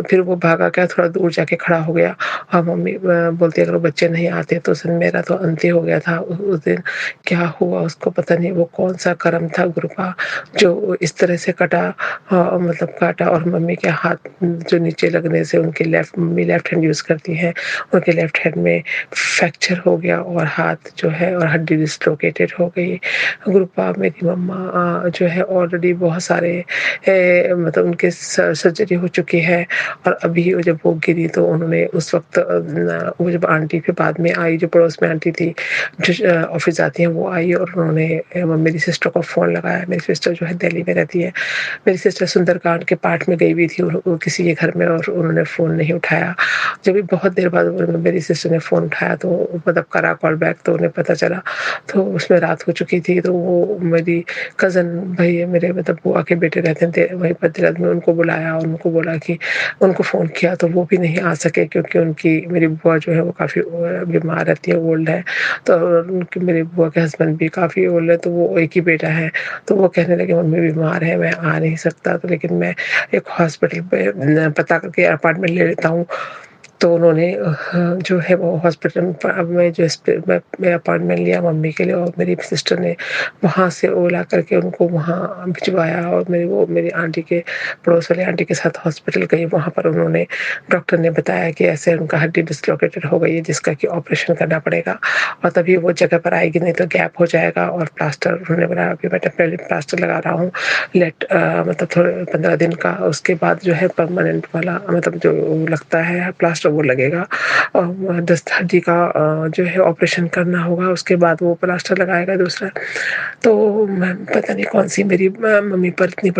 फिर वो भागा क्या, थोड़ा दूर जाके खड़ा हो गया और मम्मी बोलती अगर वो बच्चे नहीं आते तो मेरा तो अंत ही हो गया था। उस दिन क्या हुआ उसको पता नहीं, वो कौन सा कर्म था गुरुपा जो इस तरह से मतलब काटा, और मम्मी के हाथ जो नीचे लगने से उनके मम्मी लेफ्ट हैंड यूज़ करती हैं, उनके लेफ्ट हैंड में फ्रैक्चर हो गया और हाथ जो है और हड्डी डिस्लोकेटेड हो गई। गुरुपा मेरी मम्मा जो है ऑलरेडी बहुत सारे मतलब उनके सर्जरी हो चुकी है, और अभी जब वो गिरी तो उन्होंने उस वक्त वो जब आंटी फिर बाद में आई, जो पड़ोस में आंटी थी जो ऑफिस जाती हैं, वो आई और उन्होंने मेरी सिस्टर को फ़ोन लगाया। मेरी सिस्टर जो है दिल्ली में रहती है। मेरी सिस्टर सुंदरकांड के पाठ में गई हुई थी किसी के घर में, और उन्होंने फ़ोन नहीं उठाया। जब भी बहुत देर बाद और मेरी सिस्टर ने फ़ोन उठाया तो मतलब करा कॉल बैक, तो उन्हें पता चला, तो उसमें रात हो चुकी थी। तो वो मेरी कज़न भई मेरे मतलब बुआ के बेटे रहते थे वहीं पर देहरादून में, उनको बुलाया और उनको बोला कि उनको फ़ोन किया तो वो भी नहीं आ सके, क्योंकि उनकी मेरी बुआ जो है वो काफ़ी बीमार रहती है, ओल्ड है। तो उनकी मेरी बुआ के हस्बैंड भी काफ़ी ओल्ड है, तो वो एक ही बेटा है। तो वो कहने लगे मम्मी बीमार है, मैं आ नहीं सकता, तो लेकिन मैं एक हॉस्पिटल पे पता करके अपार्टमेंट ले लेता हूँ। तो उन्होंने जो है वो हॉस्पिटल में अब मैं अपार्टमेंट लिया मम्मी के लिए, और मेरी सिस्टर ने वहाँ से ओला करके उनको वहाँ भिजवाया, और मेरी आंटी के पड़ोस वाली आंटी के साथ हॉस्पिटल गई। वहाँ पर उन्होंने डॉक्टर ने बताया कि ऐसे उनका हड्डी डिसलोकेटेड हो गई है, जिसका कि ऑपरेशन करना पड़ेगा, और तभी वो जगह पर आएगी, नहीं तो गैप हो जाएगा। और प्लास्टर उन्होंने बोला अभी मैं टेम्परेरी प्लास्टर लगा रहा हूँ, मतलब थोड़े 15 दिन का, उसके बाद जो है परमानेंट वाला मतलब जो लगता है प्लास्टर वो लगेगा, और दस्त हड्डी का जो है ऑपरेशन करना होगा, उसके बाद वो प्लास्टर लगाएगा दूसरा। तो मैं पता नहीं कौन-सी मेरी मम्मी पर इतनी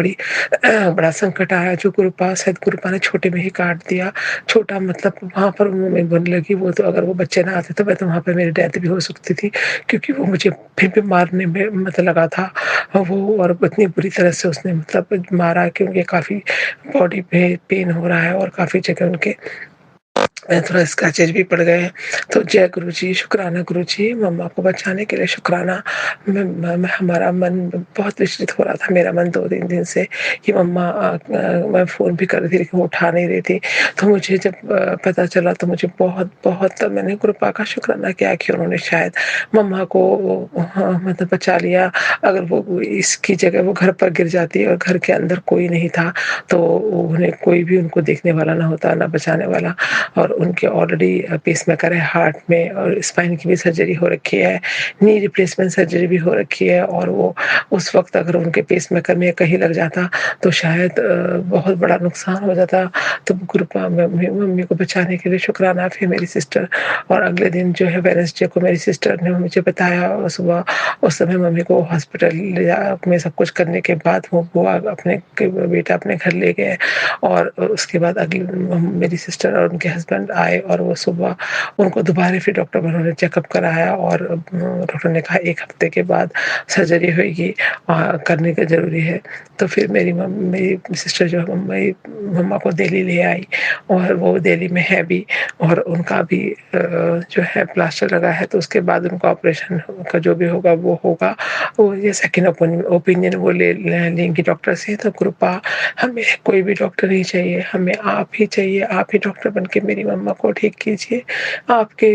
बड़ा संकट आया, जो शायद गुरुपा ने छोटे में ही काट दिया। छोटा मतलब वहाँ पर मम्मी बोलने लगी वो तो अगर वो बच्चे ना आते तो मैं तो वहाँ पे मेरी डेथ भी हो सकती थी, क्योंकि वो मुझे फिर भी मारने में मतलब लगा था वो, और इतनी बुरी तरह से उसने मतलब मारा कि उनके काफ़ी बॉडी पे पेन हो रहा है, और काफ़ी जगह उनके थोड़ा स्क्रैचेज़ भी पड़ गए हैं। तो जय गुरुजी, शुक्राना गुरुजी, मम्मा को बचाने के लिए शुक्राना। मैं हमारा मन बहुत विचलित हो रहा था, मेरा मन 2-3 दिन से कि मम्मा मैं फ़ोन भी कर रही थी लेकिन वो उठा नहीं रही थी। तो मुझे जब पता चला तो मुझे बहुत मैंने कृपा का शुक्राना किया कि उन्होंने शायद मम्मा को हाँ, मतलब बचा लिया। अगर वो इसकी जगह वो घर पर गिर जाती और घर के अंदर कोई नहीं था, तो उन्हें कोई भी उनको देखने वाला ना होता, ना बचाने वाला। और उनके ऑलरेडी पेसमेकर है हार्ट में, और स्पाइन की भी सर्जरी हो रखी है, नी रिप्लेसमेंट सर्जरी भी हो रखी है, और वो उस वक़्त अगर उनके पेसमेकर में कहीं लग जाता तो शायद बहुत बड़ा नुकसान हो जाता। तो कृपा मम्मी को बचाने के लिए शुक्राना। फिर मेरी सिस्टर, और अगले दिन जो है वेडनेसडे को मेरी सिस्टर ने मुझे बताया सुबह, उस समय मम्मी को हॉस्पिटल ले जा में सब कुछ करने के बाद वो बुआ बेटा अपने घर ले गए, और उसके बाद मेरी सिस्टर और उनके हस्बैंड आए, और वो सुबह उनको दोबारा फिर डॉक्टर उन्होंने चेकअप कराया, और डॉक्टर ने कहा 1 हफ्ते के बाद सर्जरी होएगी, करने का ज़रूरी है। तो फिर मेरी सिस्टर जो है मम्मा को दिल्ली ले आई, और वो दिल्ली में है भी, और उनका भी जो है प्लास्टर लगा है, तो उसके बाद उनका ऑपरेशन का जो भी होगा वो होगा। वो ये सेकंड ओपिनियन वो लेंगी डॉक्टर से। तो कृपा हमें कोई भी डॉक्टर नहीं चाहिए, हमें आप ही चाहिए, आप ही डॉक्टर बन के मेरी मम्मा को ठीक कीजिए।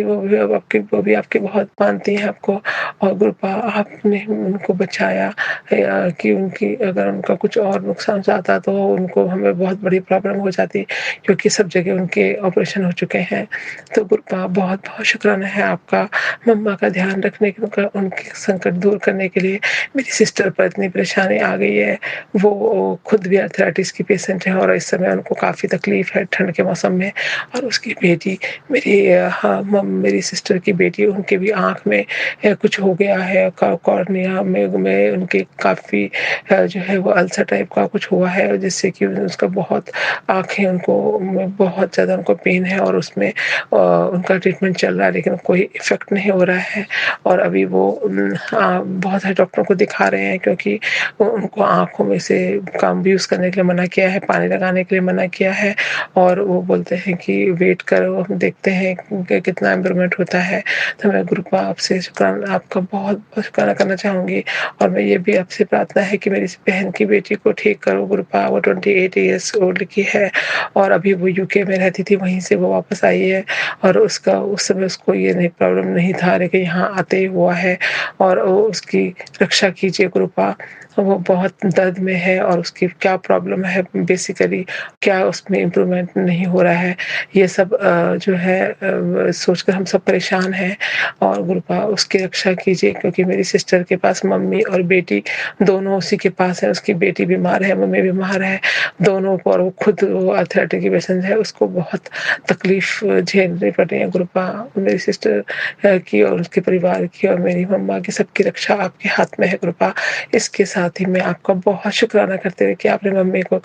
वो भी आपके बहुत मानती हैं आपको, और कृपा आपने उनको बचाया कि उनकी अगर उनका कुछ और नुकसान जाता तो उनको हमें बहुत बड़ी प्रॉब्लम हो जाती, क्योंकि सब जगह उनके ऑपरेशन हो चुके हैं। तो कृपा बहुत-बहुत शुक्राना है आपका, मम्मा का ध्यान रखने उनके संकट दूर करने के लिए। मेरी सिस्टर पर इतनी परेशानी आ गई है, वो खुद भी आर्थराइटिस की पेशेंट है, और इस समय उनको काफ़ी तकलीफ़ है ठंड के मौसम में। और उसकी बेटी मेरी सिस्टर की बेटी, उनके भी आँख में कुछ हो गया है, कॉर्निया में उनके काफ़ी जो है वो अल्सर टाइप का कुछ हुआ है, जिससे कि उसका बहुत आँखें उनको बहुत ज़्यादा उनको पेन है, और उसमें उनका ट्रीटमेंट चल रहा है लेकिन कोई इफ़ेक्ट नहीं हो रहा है। और अभी वो बहुत सारे डॉक्टरों को दिखा रहे हैं, क्योंकि उनको आँखों में से कम यूज़ करने के लिए मना किया है, पानी लगाने के लिए मना किया है, और वो बोलते हैं कि वेट करो, हम देखते हैं कि कितना इम्प्रूवमेंट होता है। तो मैं गुरुपा आपसे शुक्राना, आपका बहुत-बहुत शुक्राना करना चाहूँगी, और मैं ये भी आपसे प्रार्थना है कि मेरी बहन की बेटी को ठीक करो गुरुपा। वो 28 इयर्स ओल्ड की है, और अभी वो यूके में रहती थी, वहीं से वो वापस आई है, और उस समय उसको ये नहीं प्रॉब्लम नहीं था, लेकिन यहाँ आते ही हुआ है, और वो उसकी रक्षा कीजिए कृपा। वो बहुत दर्द में है, और उसकी क्या प्रॉब्लम है बेसिकली, क्या उसमें इम्प्रूवमेंट नहीं हो रहा है, ये सब जो है सोचकर हम सब परेशान हैं। और कृपा उसकी रक्षा कीजिए, क्योंकि मेरी सिस्टर के पास मम्मी और बेटी दोनों उसी के पास है। उसकी बेटी बीमार है, मम्मी बीमार है, दोनों को, और वो खुद वो आर्थराइटिस की पेशेंट है, उसको बहुत तकलीफ झेलनी पड़ रही है। कृपा मेरी सिस्टर की और उसके परिवार की और मेरी मम्मा की, सबकी रक्षा आपके हाथ में है कृपा। इसके साथ ही मैं आपका बहुत शुक्राना करते हुए कि आपने मम्मी को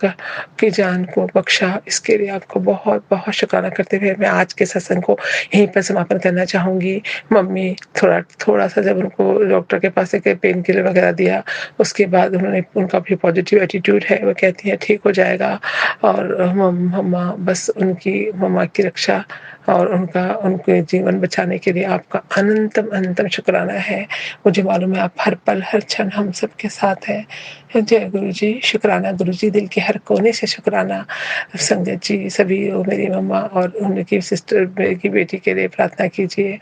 की जान को बख्शा, इसके लिए आपको बहुत-बहुत शुक्राना करते करते हुए मैं आज के सत्संग को यहीं पर समापन करना चाहूँगी। मम्मी थोड़ा-सा जब उनको डॉक्टर के पास एक पेन किलर वगैरह दिया, उसके बाद उनका भी पॉज़िटिव एटीट्यूड है, वो कहती हैं ठीक हो जाएगा और मम्मा बस मम्मा की रक्षा और उनके जीवन बचाने के लिए आपका अनंतम शुक्राना है। मुझे मालूम है आप हर पल, हर क्षण हम सबके साथ हैं। जय गुरुजी, शुक्राना गुरुजी, दिल के हर कोने से शुक्राना। संगत जी, सभी मेरी मम्मा और उनकी सिस्टर की बेटी के लिए प्रार्थना कीजिए।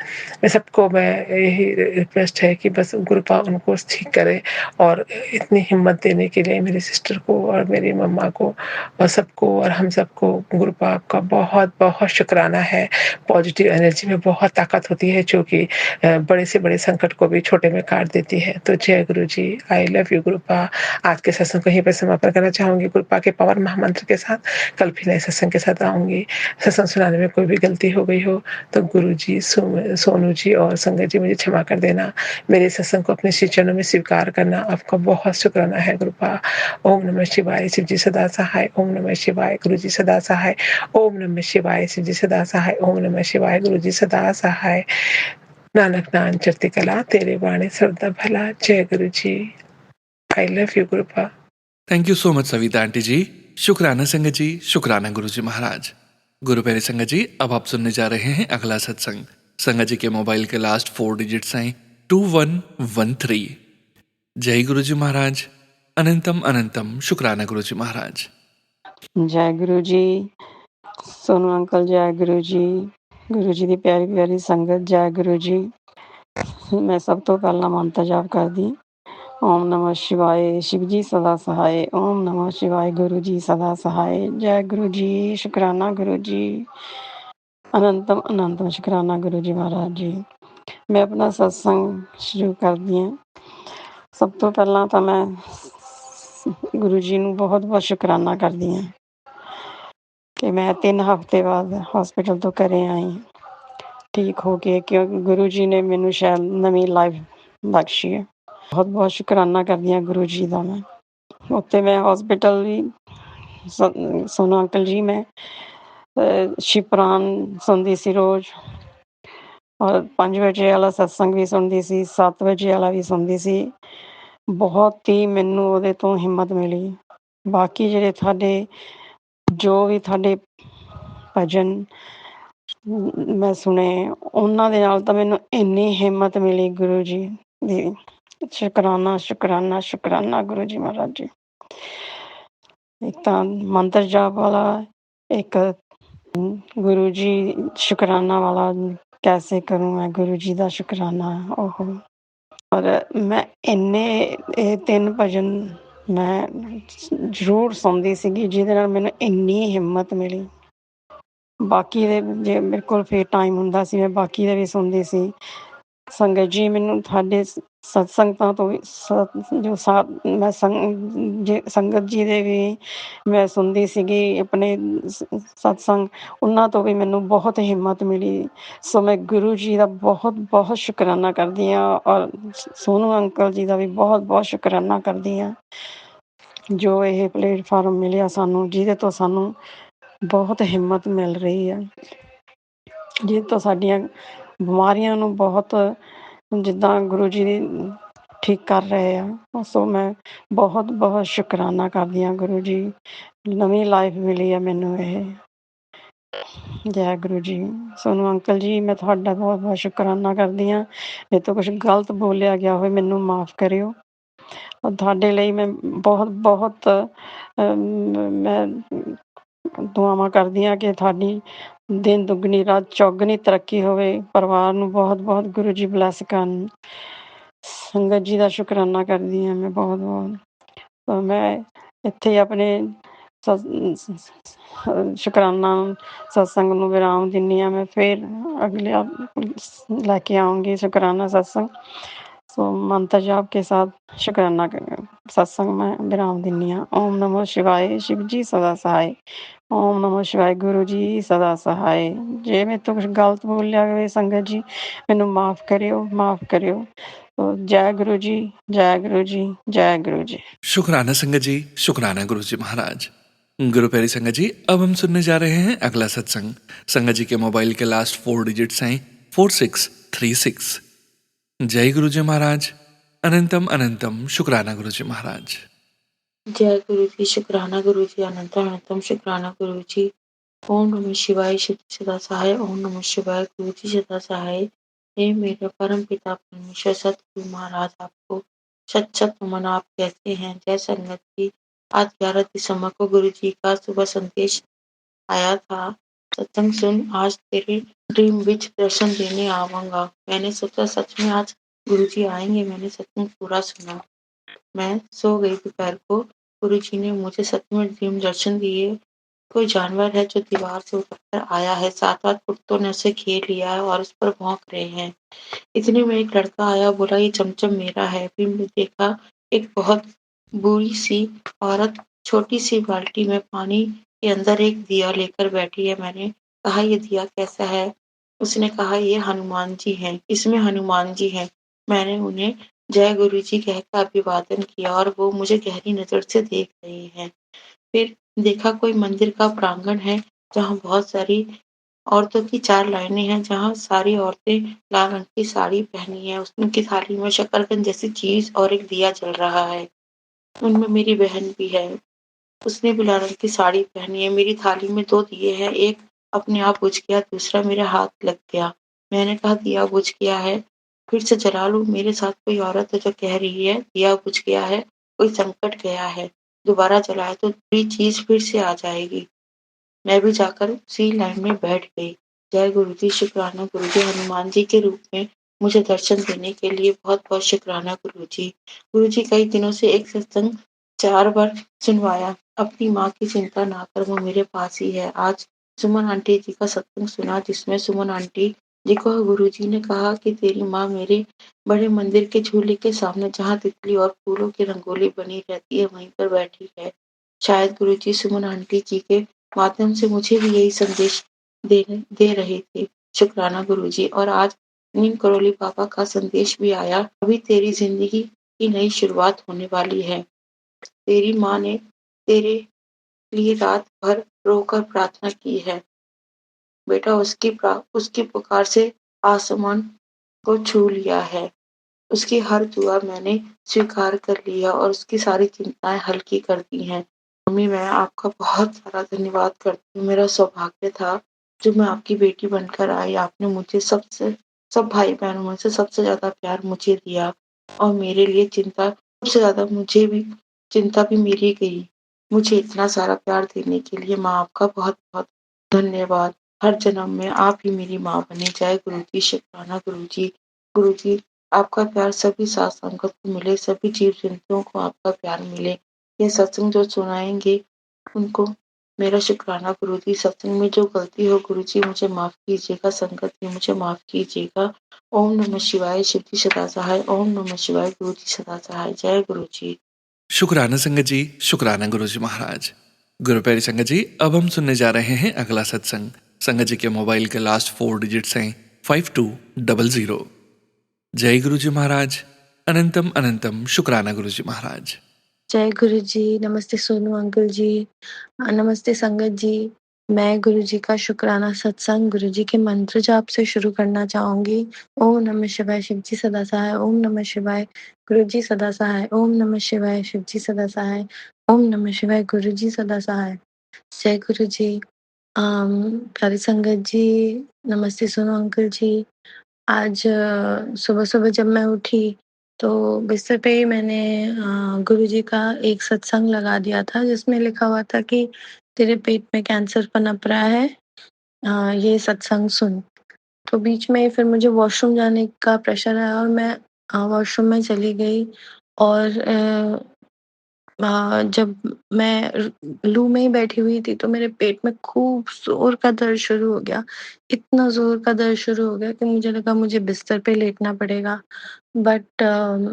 मैं यही रिक्वेस्ट है कि बस गुरुपा उनको ठीक करे और इतनी हिम्मत देने के लिए मेरी सिस्टर को और मेरी मम्मा को और सबको और हम सबको गुरुपा आपका बहुत-बहुत शुक्राना है। पॉज़िटिव एनर्जी में बहुत ताकत होती है जो कि बड़े से बड़े संकट को भी छोटे में काट देती है। तो जय गुरुजी, आई लव यू गुरुपा। आज के सत्संग को यहीं पे समापन करना चाहूँगी गुरुपा के पावन महामंत्र के साथ। कल फिर नए सत्संग के साथ आऊँगी। सत्संग सुनाने में कोई भी गलती हो गई हो तो गुरुजी, सोनू जी और संगत जी मुझे क्षमा कर देना। मेरे सत्संग को अपने श्री चरणों में स्वीकार करना। आपका बहुत शुक्राना है गुरुपा। ओम नमः शिवाय, शिव जी सदा सहाय। ओम नमः शिवाय, गुरुजी सदा सहाय। ओम नमः शिवाय, शिव जी सदा सहाय। ओम नमः शिवाय, गुरुजी सदा सहाय। नानक नाम चढ़ती कला, तेरे बाणे सर्वदा भला। जय गुरुजी, आई लव यू गुरुपा। Thank you so much Savita aunty ji. शुक्राना संगत जी, शुक्राना गुरुजी महाराज। गुरु प्यारे संगत जी, अब आप सुनने जा रहे हैं अगला सत्संग। संगत जी के मोबाइल के लास्ट 4 डिजिट्स हैं 2113। जय गुरुजी महाराज, अनंतम शुक्राना गुरुजी महाराज। जय गुरु जी, सोनू अंकल जय गुरु जी ਦੀ ਪਿਆਰੀ ਪਿਆਰੀ ਸੰਗਤ ਜੈ ਗੁਰੂ ਜੀ। ਮੈਂ ਸਭ ਤੋਂ ਪਹਿਲਾਂ ਮੰਤਰ ਜਾਪ ਕਰਦੀ। ਓਮ ਨਮः शिवाय, शिव जी सदा सहाय। ओम नमः शिवाय, गुरु जी सदा सहाय। जय गुरु जी, शुक्राना गुरु जी, अनंतम शुक्राना गुरु जी महाराज जी। मैं अपना सत्संग शुरू करदी ਹਾਂ। ਸਭ ਤੋਂ ਪਹਿਲਾਂ ਤਾਂ ਮੈਂ ਗੁਰੂ ਜੀ ਨੂੰ ਬਹੁਤ ਸ਼ੁਕਰਾਨਾ ਕਰਦੀ ਹਾਂ ਕਿ ਮੈਂ 3 ਹਫ਼ਤੇ ਬਾਅਦ ਹਸਪੀਟਲ ਤੋਂ ਘਰੇ ਆਈ ਠੀਕ ਹੋ ਕੇ, ਕਿਉਂਕਿ ਗੁਰੂ ਜੀ ਨੇ ਮੈਨੂੰ ਸ਼ਾਇਦ ਨਵੀਂ ਲਾਈਫ ਬਖਸ਼ੀ ਹੈ। ਬਹੁਤ ਸ਼ੁਕਰਾਨਾ ਕਰਦੀ ਹਾਂ ਗੁਰੂ ਜੀ ਦਾ। ਮੈਂ ਉੱਥੇ ਮੈਂ ਹਸਪੀਟਲ ਵੀ ਸੋਨੂ ਅੰਕਲ ਜੀ ਮੈਂ ਸ਼ਿਵਪੁਰਾਣ ਸੁਣਦੀ ਸੀ ਰੋਜ਼ ਔਰ 5 ਵਜੇ ਵਾਲਾ ਸਤਸੰਗ ਵੀ ਸੁਣਦੀ ਸੀ, 7 ਵਜੇ ਵਾਲਾ ਵੀ ਸੁਣਦੀ ਸੀ। ਬਹੁਤ ਹੀ ਮੈਨੂੰ ਉਹਦੇ ਤੋਂ ਹਿੰਮਤ ਮਿਲੀ। ਬਾਕੀ ਜਿਹੜੇ ਜੋ ਵੀ ਤੁਹਾਡੇ ਭਜਨ ਮੈਂ ਸੁਣੇ ਉਹਨਾਂ ਦੇ ਨਾਲ ਤਾਂ ਮੈਨੂੰ ਇੰਨੀ ਹਿੰਮਤ ਮਿਲੀ ਗੁਰੂ ਜੀ ਦੀ। शुक्राना गुरु जी महाराज जी। एक तो मंत्र जाप वाला, एक गुरु जी शुक्राना वाला कैसे करूँ मैं गुरु जी का शुक्राना। ओहो, और मैं इन्ने 3 भजन मैं ਜ਼ਰੂਰ ਸੁਣਦੀ ਸੀਗੀ ਜਿਹਦੇ ਨਾਲ ਮੈਨੂੰ ਇੰਨੀ ਹਿੰਮਤ ਮਿਲੀ। ਬਾਕੀ ਦੇ ਜੇ ਮੇਰੇ ਕੋਲ ਫਿਰ ਟਾਈਮ ਹੁੰਦਾ ਸੀ ਮੈਂ ਬਾਕੀ ਦੇ ਵੀ ਸੁਣਦੀ ਸੀ। ਸੰਗਤ ਜੀ, ਮੈਨੂੰ ਤੁਹਾਡੇ ਸਤਸੰਗਤਾਂ ਤੋਂ ਵੀ ਮੈਂ ਸੰਗਤ ਜੀ ਦੇ ਵੀ ਮੈਂ ਸੁਣਦੀ ਸੀਗੀ ਆਪਣੇ ਸਤਸੰਗ, ਉਹਨਾਂ ਤੋਂ ਵੀ ਮੈਨੂੰ ਬਹੁਤ ਹਿੰਮਤ ਮਿਲੀ। ਸੋ ਮੈਂ ਗੁਰੂ ਜੀ ਦਾ ਬਹੁਤ ਸ਼ੁਕਰਾਨਾ ਕਰਦੀ ਹਾਂ ਔਰ ਸੋਨੂ ਅੰਕਲ ਜੀ ਦਾ ਵੀ ਬਹੁਤ ਸ਼ੁਕਰਾਨਾ ਕਰਦੀ ਹਾਂ ਜੋ ਇਹ ਪਲੇਟਫਾਰਮ ਮਿਲਿਆ ਸਾਨੂੰ, ਜਿਹਦੇ ਤੋਂ ਸਾਨੂੰ ਬਹੁਤ ਹਿੰਮਤ ਮਿਲ ਰਹੀ ਹੈ, ਜਿਹਦੇ ਤੋਂ ਸਾਡੀਆਂ ਬਿਮਾਰੀਆਂ ਨੂੰ ਬਹੁਤ ਜਿੱਦਾਂ ਗੁਰੂ ਜੀ ਠੀਕ ਕਰ ਰਹੇ ਆ। ਸੋ ਮੈਂ ਬਹੁਤ ਸ਼ੁਕਰਾਨਾ ਕਰਦੀ ਹਾਂ ਗੁਰੂ ਜੀ, ਨਵੀਂ ਲਾਈਫ ਮਿਲੀ ਹੈ ਮੈਨੂੰ ਇਹ। ਜੈ ਗੁਰੂ ਜੀ। ਸੋਨੂ ਅੰਕਲ ਜੀ, ਮੈਂ ਤੁਹਾਡਾ ਬਹੁਤ ਸ਼ੁਕਰਾਨਾ ਕਰਦੀ ਹਾਂ। ਮੇਰੇ ਤੋਂ ਕੁਛ ਗਲਤ ਬੋਲਿਆ ਗਿਆ ਹੋਵੇ ਮੈਨੂੰ ਮਾਫ਼ ਕਰਿਓ। ਤੁਹਾਡੇ ਲਈ ਮੈਂ ਬਹੁਤ ਮੈਂ ਦੁਆਵਾਂ ਕਰਦੀ ਹਾਂ ਕਿ ਤੁਹਾਡੀ ਦਿਨ ਦੁੱਗਣੀ ਰਾਤ ਚੌਗੁਣੀ ਤਰੱਕੀ ਹੋਵੇ। ਪਰਿਵਾਰ ਨੂੰ ਬਹੁਤ ਗੁਰੂ ਜੀ ਬਲੈਸ ਕਰਨ। ਸੰਗਤ ਜੀ ਦਾ ਸ਼ੁਕਰਾਨਾ ਕਰਦੀ ਹਾਂ ਮੈਂ ਬਹੁਤ। ਮੈਂ ਇੱਥੇ ਆਪਣੇ ਸ਼ੁਕਰਾਨਾ ਸਤਸੰਗ ਨੂੰ ਵਿਰਾਮ ਦਿੰਦੀ ਹਾਂ। ਮੈਂ ਫਿਰ ਅਗਲੇ ਲੈ ਕੇ ਆਊਂਗੀ ਸ਼ੁਕਰਾਨਾ ਸਤਸੰਗ। सो मंत्र जाप के साथ शुक्राना सत्संग में विराम दिन्नी हाँ। ओम नमः शिवाय, शिव जी सदा सहाय। ओम नमः शिवाय, गुरु जी सदा सहाय। जे मैं तो कुछ गलत बोलिया होवे संगत जी मैनू माफ़ करियो। तो जय गुरु जी, जय गुरु जी, जय गुरु जी। शुक्राना संगत जी, शुक्राना गुरुजी महाराज। गुरु प्यारी संगत जी, अब हम सुनने जा रहे हैं अगला सत्संग। संगत जी के मोबाइल के लास्ट 4 डिजिट्स हैं 4636। जय गुरु जी महाराज। अनंतम अनंतम शुक्राना गुरु जी महाराज। जय गुरु जी, शुक्राना गुरु जी, अनंतम अनंतम शुक्राना गुरु जी। ओम नमः शिवाय, सिद्धि सदा सहाय। ओम नमः शिवाय, गुरु जी सदा सहाय। हे मेरे परम पिता परमेश्वर सतगुरु महाराज, आपको शत शत नमन। आप कैसे हैं? जय संगत जी। आज 11 दिसंबर को गुरु जी का सुबह संदेश आया था, सत्संग सुन आज तेरे ड्रीम विच दर्शन देने आऊंगा। मैंने सोचा सच में आज गुरु जी आएंगे। मैंने सत्संग पूरा सुना। मैं सो गई दोपहर को। गुरुजी ने मुझे सच में ड्रीम दर्शन दिए। कोई जानवर है जो दीवार से उतरकर आया है। 7-8 कुत्तों ने उसे घेर लिया है और उस पर भौंक रहे हैं। इतने में एक लड़का आया, बोला ये चमचम मेरा है। फिर मैं देखा एक बहुत बूढ़ी सी औरत छोटी सी बाल्टी में पानी के अंदर एक दिया लेकर बैठी है। मैंने कहा ये दिया कैसा है? उसने कहा ये हनुमान जी हैं, इसमें हनुमान जी हैं। मैंने उन्हें जय गुरु जी कहकर अभिवादन किया और वो मुझे गहरी नजर से देख रहे हैं। फिर देखा कोई मंदिर का प्रांगण है जहाँ बहुत सारी औरतों की 4 लाइनें हैं, जहाँ सारी औरतें लाल रंग की साड़ी पहनी है। उनकी थाली में शकरकंद जैसी चीज और एक दिया जल रहा है। उनमें मेरी बहन भी है, उसने भी लाल रंग की साड़ी पहनी है। मेरी थाली में 2 दिए हैं, एक अपने आप बुझ गया, दूसरा मेरे हाथ लग गया। मैंने कहा दिया बुझ गया है, फिर से जला लूं। मेरे साथ कोई औरत है जो कह रही है दिया बुझ गया है, कोई संकट गया है, दोबारा जलाए तो पूरी चीज फिर से आ जाएगी। मैं भी जाकर उसी लाइन में बैठ गई। जय गुरु जी, शुक्राना गुरु जी, हनुमान जी के रूप में मुझे दर्शन देने के लिए बहुत बहुत शुक्राना गुरु जी। गुरु जी कई दिनों से एक सत्संग 4 बार सुनवाया। अपनी माँ की चिंता ना कर, वो मेरे पास ही है। आज सुमन आंटी जी का सत्संग सुना, जिसमें सुमन आंटी जी को गुरु जी ने कहा कि तेरी माँ मेरे बड़े मंदिर के झूले के सामने जहाँ तितली और फूलों की रंगोली बनी रहती है वहीं पर बैठी है। शायद गुरु जी सुमन आंटी जी के माध्यम से मुझे भी यही संदेश दे रहे थे। शुक्राना गुरु जी। और आज नीम करोली बाबा का संदेश भी आया। अभी तेरी जिंदगी की नई शुरुआत होने वाली है। तेरी माँ ने तेरे लिए रात भर रोकर प्रार्थना की है। बेटा उसकी पुकार से आसमान को छू लिया है। उसकी हर दुआ मैंने स्वीकार कर लिया और उसकी सारी चिंताएं हल्की कर दी हैं। मम्मी, मैं आपका बहुत सारा धन्यवाद करती हूँ। मेरा सौभाग्य था जो मैं आपकी बेटी बनकर आई। आपने मुझे सब भाई बहनों में से सबसे ज्यादा प्यार मुझे दिया और मेरे लिए चिंता भी मेरी गई। मुझे इतना सारा प्यार देने के लिए माँ आपका बहुत बहुत धन्यवाद। हर जन्म में आप ही मेरी माँ बने। जय गुरु जी, शुक्राना गुरु जी। गुरु जी, आपका प्यार सभी साथ संगत को मिले, सभी जीव जंतुओं को आपका प्यार मिले। ये सत्संग जो सुनाएंगे उनको मेरा शुक्राना गुरु जी। सत्संग में जो गलती हो गुरु जी मुझे माफ कीजिएगा, संगत जी मुझे माफ कीजिएगा। ओम नमः शिवाय, सिद्धि सदा सहाय। ओम नमः शिवाय, गुरु जी सदा सहाय। जय गुरु जी। शुक्राना संगत जी, शुक्राना गुरु जी महाराज। गुरु प्यारी संगत जी, अब हम सुनने जा रहे हैं अगला सत्संग। संगत जी के मोबाइल के लास्ट 4 डिजिट्स हैं 5200। जय गुरु जी महाराज। अनंतम अनंतम शुक्राना गुरु जी महाराज। जय गुरु जी। नमस्ते सोनू अंकल जी। नमस्ते संगत जी। मैं गुरु जी का शुक्राना सत्संग गुरु जी के मंत्र जाप से शुरू करना चाहूंगी। ओम नमः शिवाय, शिव जी सदा सहाय। ओम नमः शिवाय, गुरु जी सदा सहाय। ओम नमः शिवाय, शिव जी सदा सहाय। ओम नमः शिवाय, गुरु जी सदा सहाय। जय गुरु जी। प्यारी संगत जी, नमस्ते सोनू अंकल जी। आज सुबह सुबह जब मैं उठी तो बिस्तर पे ही मैंने गुरुजी का एक सत्संग लगा दिया था जिसमें लिखा हुआ था कि तेरे पेट में कैंसर पनप रहा है, ये सत्संग सुन। तो बीच में फिर मुझे वॉशरूम जाने का प्रेशर आया और मैं वॉशरूम में चली गई और जब मैं लू में ही बैठी हुई थी तो मेरे पेट में खूब ज़ोर का दर्द शुरू हो गया। इतना ज़ोर का दर्द शुरू हो गया कि मुझे लगा मुझे बिस्तर पे लेटना पड़ेगा। बट